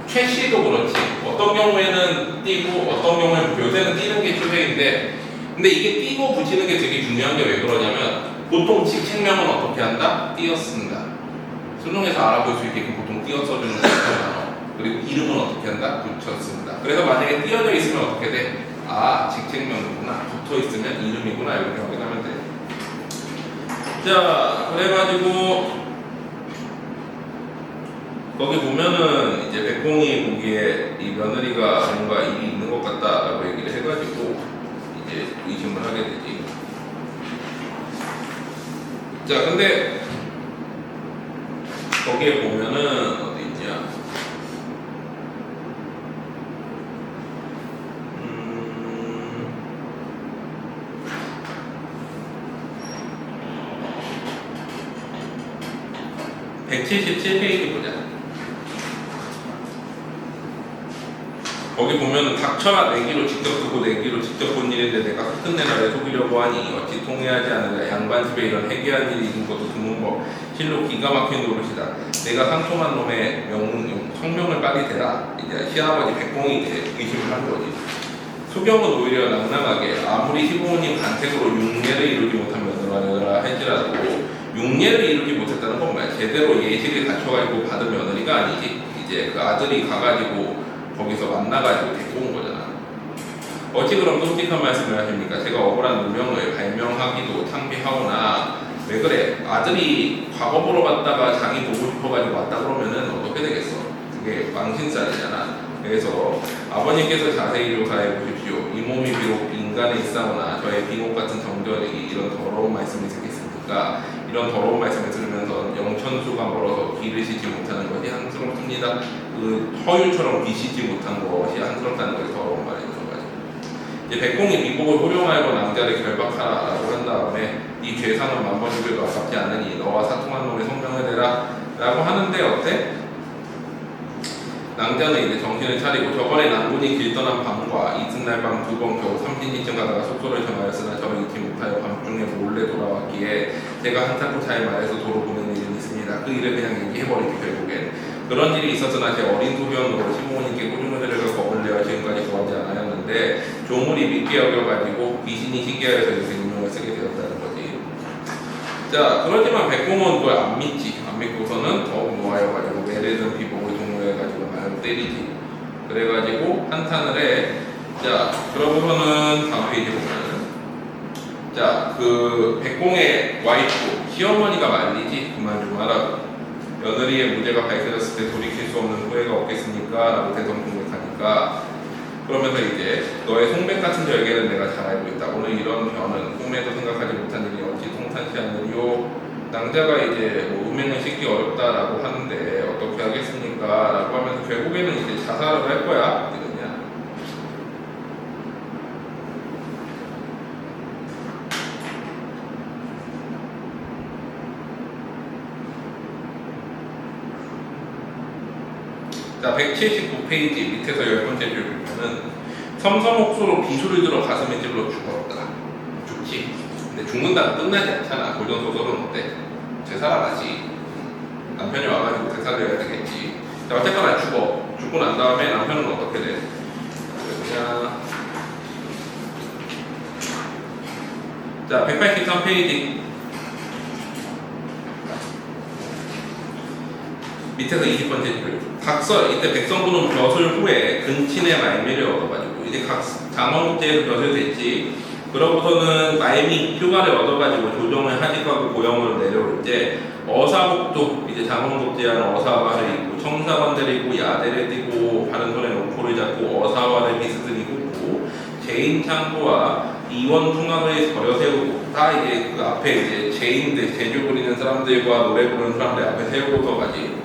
최씨도 그렇지. 어떤 경우에는 띄고 어떤 경우에는 요새는 띄는 게 추세인데, 근데 이게 띄고 붙이는 게 되게 중요한 게 왜 그러냐면 보통 직책명은 어떻게 한다? 띄어 쓴다. 수능에서 알아볼 수 있게끔 보통 띄어 써주는 거 있잖아. 그리고 이름은 어떻게 한다? 붙여 쓴다. 그래서 만약에 띄어져 있으면 어떻게 돼? 아, 직책명이구나. 붙어 있으면 이름이구나. 이렇게 확인하면 돼. 자, 그래가지고 거기 보면은 이제 백공이 보기에 이 며느리가 뭔가 일이 있는 것 같다라고 얘기를 해가지고 이제 의심을 하게 되지. 자, 근데 거기에 보면은 어디 있냐? 음... 177페이지 보자. 거기 보면 닥쳐라 내기로 직접 쓰고 내기로 직접 본 일인데 내가 끝내 나를 속이려고 하니 어찌 통해하지 않으려. 양반집에 이런 해괴한 일이 있는 것도 드문 법. 실로 기가 막힌 노릇이다. 내가 상통한 놈의 성명을 빨리 대라. 이제 시아버지 백공이 의심을 한 거지. 수경은 오히려 낭낭하게 아무리 시부모님 간택으로 육례를 이루지 못한 며느라 할지라도 육례를 이루지 못했다는 건 뭐야? 제대로 예식을 갖춰가지고 받은 며느리가 아니지. 이제 그 아들이 가가지고 거기서 만나가지고 데리고 온 거잖아. 어찌 그런 끔찍한 말씀을 하십니까? 제가 억울한 누명을 발명하기도 탕비하오나 왜 그래? 아들이 과거 보러 갔다가 장이 보고 싶어가지고 왔다 그러면은 어떻게 되겠어? 그게 망신살이잖아. 그래서 아버님께서 자세히 조사해 보십시오. 이 몸이 비록 인간에 있사오나 저의 비옥 같은 정전이 이런 더러운 말씀이 되겠습니까? 이런 더러운 말씀을 들으면서 영천수가 멀어서 기르시지 못하는 것이 한스럽습니다. 그 허율처럼 비시지 못한 것이 한스럽다는 것이 더러운 말이죠. 이제 백공이 미복을 호령하여 낭자를 결박하라라고 한 다음에 이 죄상은 만번 죽여도 아깝지 않으니 너와 사통한 놈의 성명을 대라 라고 하는데 어때? 낭자는 이제 정신을 차리고 저번에 난군이 길 떠난 밤과 이튿날 밤 두 번 겨우 삼신이쯤 가다가 속소를 전하였으나 저는 잊지 못하여 밤중에 몰래 돌아왔기에 제가 한탄코 잘 말해서 도로 보낸 일이 있습니다. 그 일을 그냥 얘기해버리기 결국엔 그런 일이 있었으나 제 어린 소변으로 시부모님께 꾸준히 데려가 겁을 내어 지금까지 구하지 않았는데 조물이 믿게 여겨가지고 귀신이 희귀하여서 이렇게 운명을 쓰게 되었다는 거지. 자, 그렇지만 백공은 그걸 안 믿지. 안 믿고서는 더욱 노하여가지고 매래든 비복을 동요해가지고 마음 때리지. 그래가지고 한탄을 해. 자, 그러고서는 다음 페이지 보면은 자, 그 백공의 와이프 시어머니가 말리지. 그만 좀 하라고. 며느리의 무죄가 밝혀졌을 때 돌이킬 수 없는 후회가 없겠습니까? 라고 대성공격하니까 그러면서 이제 너의 송백 같은 절개는 내가 잘 알고 있다. 오늘 이런 변은 꿈에도 생각하지 못한 일이 어찌 통탄치 않으리요. 낭자가 이제 뭐 음행을 씻기 어렵다라고 하는데 어떻게 하겠습니까? 라고 하면서 결국에는 이제 자살을 할 거야. 그냥. 자, 179페이지 밑에서 10번째 줄 보면은 섬섬옥수로 비수를 들어 가슴에 찔러 죽었다. 죽지. 근데 죽는다고 끝나지 않잖아. 고전소설은 어때? 되살아나지. 남편이 와가지고 되살려야 되겠지. 자, 어쨌거나 죽어. 죽고 난 다음에 남편은 어떻게 돼? 그냥 자, 183페이지 밑에서 20번째 줄. 각설, 이때 백성군은 벼슬 후에 근친의 말미를 얻어가지고 이제 각 장원국제에서 벼슬 됐지. 그러고서는 마임이 휴가를 얻어가지고 조정을 하직하고 고영으로 내려올 때 어사복도 이제 장원복제한 어사화를 입고 청사관대를 입고 야대를 띠고 바른 손에 노포를 잡고 어사화를 비스듬히 입고 제인창고와 이원풍악을 걸어 세우고 다 이제 그 앞에 이제 제인들 제주 부리는 사람들과 노래 부르는 사람들 앞에 세우고서 가지.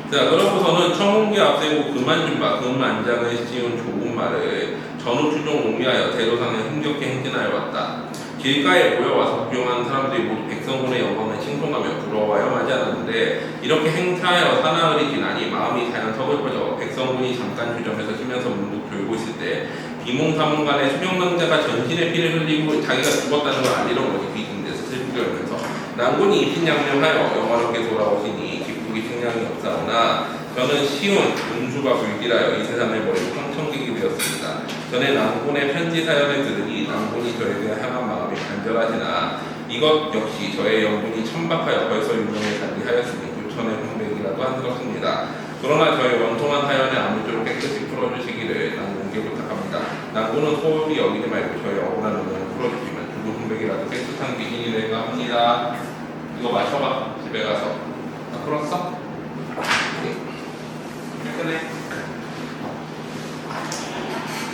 자, 그러고서는 청운기 앞세고 그만 좀 봐 금안장을 씌운 좋은 말을 전후 추종 옹리하여 대도상에 흥겹게 행진하여 왔다. 길가에 모여와서 구경하는 사람들이 모두 백성군의 영광을 칭송하며 부러워하여 하지 않았는데 이렇게 행차하여 사나흘이 지나니 마음이 자연 서글퍼져 백성군이 잠깐 주점에서 쉬면서 문득 졸고 있을 때 비몽사몽간에 수명낭자가 전신의 피를 흘리고 자기가 죽었다는 걸 알리러 오니 비긴데서 슬프게 울면서 난군이 입신양명하여 영화롭게 돌아오시니 기쁘기 승량이 없사오나 저는 시운 운수가 불길하여 이 세상을 버리고 황천객이 되었습니다. 전에 난군의 편지 사연을 들으니 난군이 저에 대한 향한 마음이 간절하시나 이것 역시 저의 영분이 천박하여 벌써 유명에 달리하였으니 부천의 공백이라도 한스럽습니다. 그러나 저의 원통한 사연을 아무쪼록 깨끗이 풀어주시기를 난군께 부탁합니다. 난군은 소홀히 여기지 말고 저의 억울한 운명을 풀어주시면 죽은 공백이라도 깨끗한 귀신이 될까 합니다. 이거 마셔봐. 집에 가서. 다 풀었어? 깨끗해.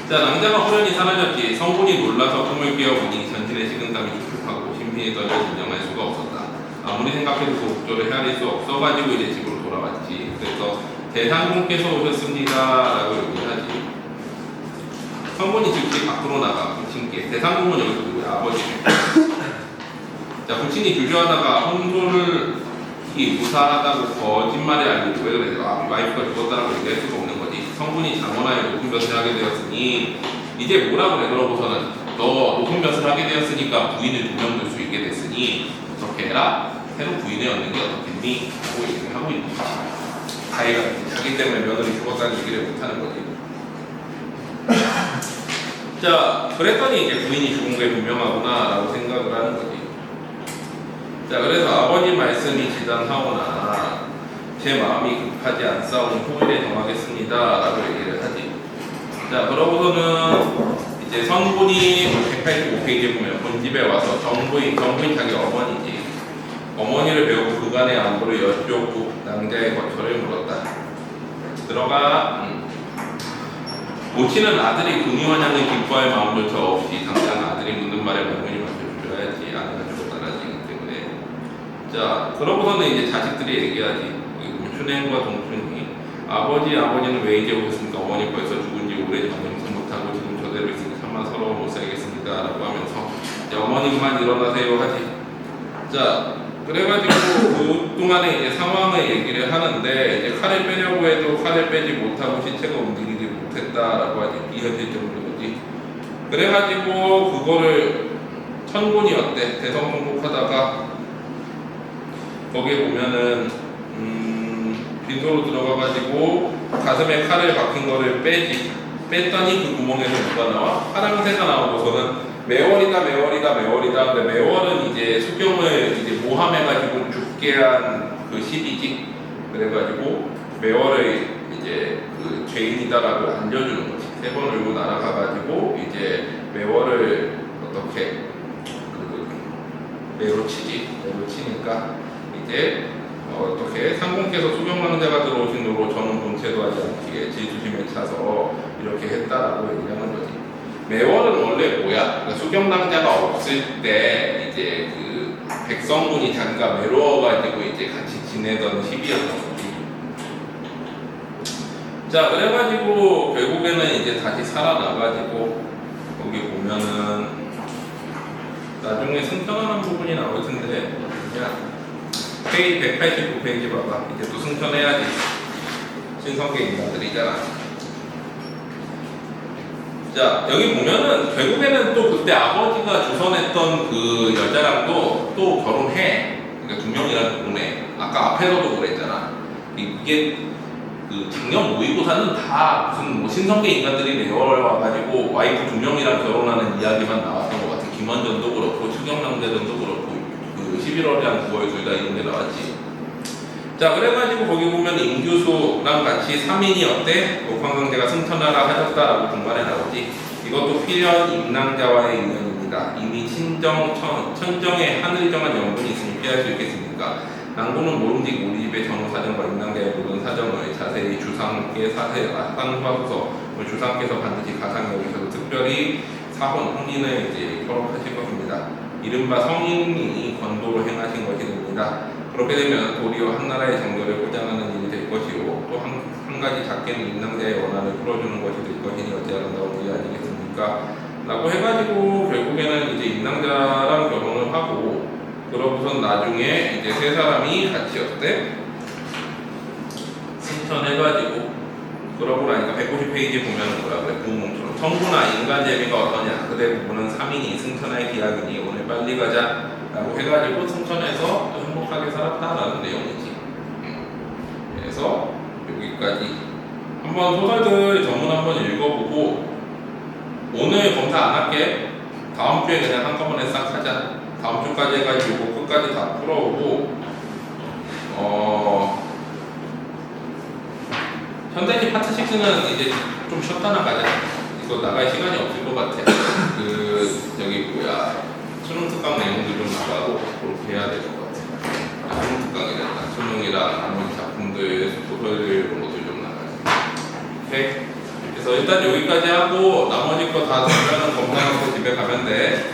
자, 낭자가 호련히 사라졌지. 성군이 놀라서 꿈을 깨어보니 전신의 식은땀이 촉촉하고 심신이 떨려 진정할 수가 없었다. 아무리 생각해도 그 옥조를 헤아릴 수 없어가지고 이제 집으로 돌아왔지. 그래서 대상군께서 오셨습니다 라고 얘기를 하지. 성군이 즉시 밖으로 나가 부친께 대상군은 여기서 누구야? 아버지. 자, 부친이 주저하다가 혼소를 무사하다고 거짓말을 알리고 왜 그래? 와이프가 죽었다라고 얘기할 수가 없는 거지. 성군이 장원하여 높은 벼슬을 하게 되었으니 이제 뭐라고 해? 그러고서는 너 높은 벼슬을 하게 되었으니까 부인을 2명 둘 수 있게 됐으니 어떻게 해라? 새로 부인을 얻는 게 어떻겠니? 라고 얘기를 하고 있는 거지. 자기가 자기 때문에 며느리 죽었다는 얘기를 못하는 거지. 자, 그랬더니 이제 부인이 죽은 게 분명하구나 라고 생각을 하는 거지. 자, 그래서 아버지 말씀이 지단하오나 제 마음이 급하지 않사오니 후일에 정하겠습니다 라고 얘기를 하지. 자, 그러고서는 이제 성군이 185페이지에 보면 본집에 와서 정부인 자기 어머니지. 어머니를 배우고 그간의 안부를 여쭈었고 낭자의 거처를 물었다. 들어가. 모치는 아들이 궁의환영을 기뻐할 마음조차 없이 당장 아들이 묻는 말에 명분이 맞춰줘야지. 아내가 죽었다라지기 때문에. 자, 그러고서는 이제 자식들이 얘기하지. 춘행과 동춘이 아버지는 왜 이제 오셨습니까? 어머니 벌써 죽은 지 오래전에 무슨 못하고 지금 저대로 있으니 참만 서러워 못 살겠습니다 라고 하면서 이제 어머니 그만 일어나세요 하지. 자, 그래가지고 그동안에 이제 상황을 얘기를 하는데 이제 칼을 빼려고 해도 칼을 빼지 못하고 시체가 움직이지 못했다라고 하지. 비현실적인 거지. 그래가지고 그거를 천군이 어때? 대성통곡하다가 거기에 보면은 빈소로 들어가가지고 가슴에 칼을 박힌 거를 뺐더니 그 구멍에서 누가 나와? 파랑새가 나오고서는 매월이다. 근데 매월은 이제 수경을 이제 모함해가지고 죽게 한 그 시비지. 그래가지고 매월을 이제 그 죄인이다라고 알려주는 거지. 3번 울고 날아가가지고 이제 매월을 어떻게 매로 치니까 이제 어떻게 상공께서 수경망자가 들어오신 후로 저는 본체도 하지 않기에 질투심에 차서 이렇게 했다라고 얘기하는 거지. 매월은 원래 뭐야? 그러니까 수경망자가 없을 때 이제 그 백성군이 자기가 외로워가지고 이제 같이 지내던 시비였던 거지. 자, 그래가지고 결국에는 이제 다시 살아나가지고 거기 보면은 나중에 승천하는 부분이 나올 텐데 그냥 페이지 189페이지 봐봐. 이제 또 승천해야지. 신성계 인간들이잖아. 자, 여기 보면은 결국에는 또 그때 아버지가 주선했던 그 여자랑도 또 결혼해. 그러니까 2명이랑 결혼해. 아까 앞에서도 그랬잖아. 이게 그 작년 모의고사는 다 무슨 뭐 신성계 인간들이 내월 와가지고 와이프 2명이랑 결혼하는 이야기만 나왔던 것 같아. 김원전도 그렇고 추경남대전도 그렇고 그 11월이랑 9월 둘 다 이런 게 나왔지. 자, 그래가지고 거기 보면 임규수랑 같이 3인이 어때? 옥황상제가 승천하라 하셨다라고 중간에 나오지. 이것도 필연 임랑자와의 인연입니다. 이미 천정에 하늘이 정한 명분이 있으니 피할 수 있겠습니까? 낭군은 모름지기 우리 집의 전후 사정과 임랑자의 모든 사정을 자세히 주상께 상소하소서. 주상께서 반드시 가상 여기서 특별히 사혼, 혼인을 이제 허락하실 것입니다. 이른바 성인이 권도로 행하신 것이 됩니다. 그렇게 되면 도리어 한나라의 정결을 보장하는 일이 될 것이요 또 한 가지 작게는 임랑자의 원한을 풀어주는 것이 될 것이니 어찌 아름다운 일이 아니겠습니까? 라고 해가지고 결국에는 이제 임랑자랑 결혼을 하고 그러고선 나중에 이제 세 사람이 같이 어때? 승천해가지고 그러고 나니까 150페이지 보면은 뭐라 그래? 부모처럼 청구나 인간 재미가 어떠냐? 그대 부부는 3인이 승천할 기약이니 오늘 빨리 가자 라고 해가지고 승천해서 또 행복하게 살았다라는 내용이지. 그래서 여기까지 한번 소설들 전문 한번 읽어보고 오늘 검사 안 할게. 다음 주에 그냥 한꺼번에 싹 하자. 다음 주까지 해가지고 끝까지 다 풀어오고 현대지 파트 6는 이제 좀 쉬었다 나가자. 이거 나갈 시간이 없을 것 같아. 여기 뭐야 수능 특강 내용도 좀 나가고 그렇게 해야 될 것 같아. 수능 특강이랬다. 수능이랑 나머지 작품들 소설들로도 좀 나가지. 오케이? 그래서 일단 여기까지 하고 나머지 거 다 정리하는 검사하고 집에 가면 돼.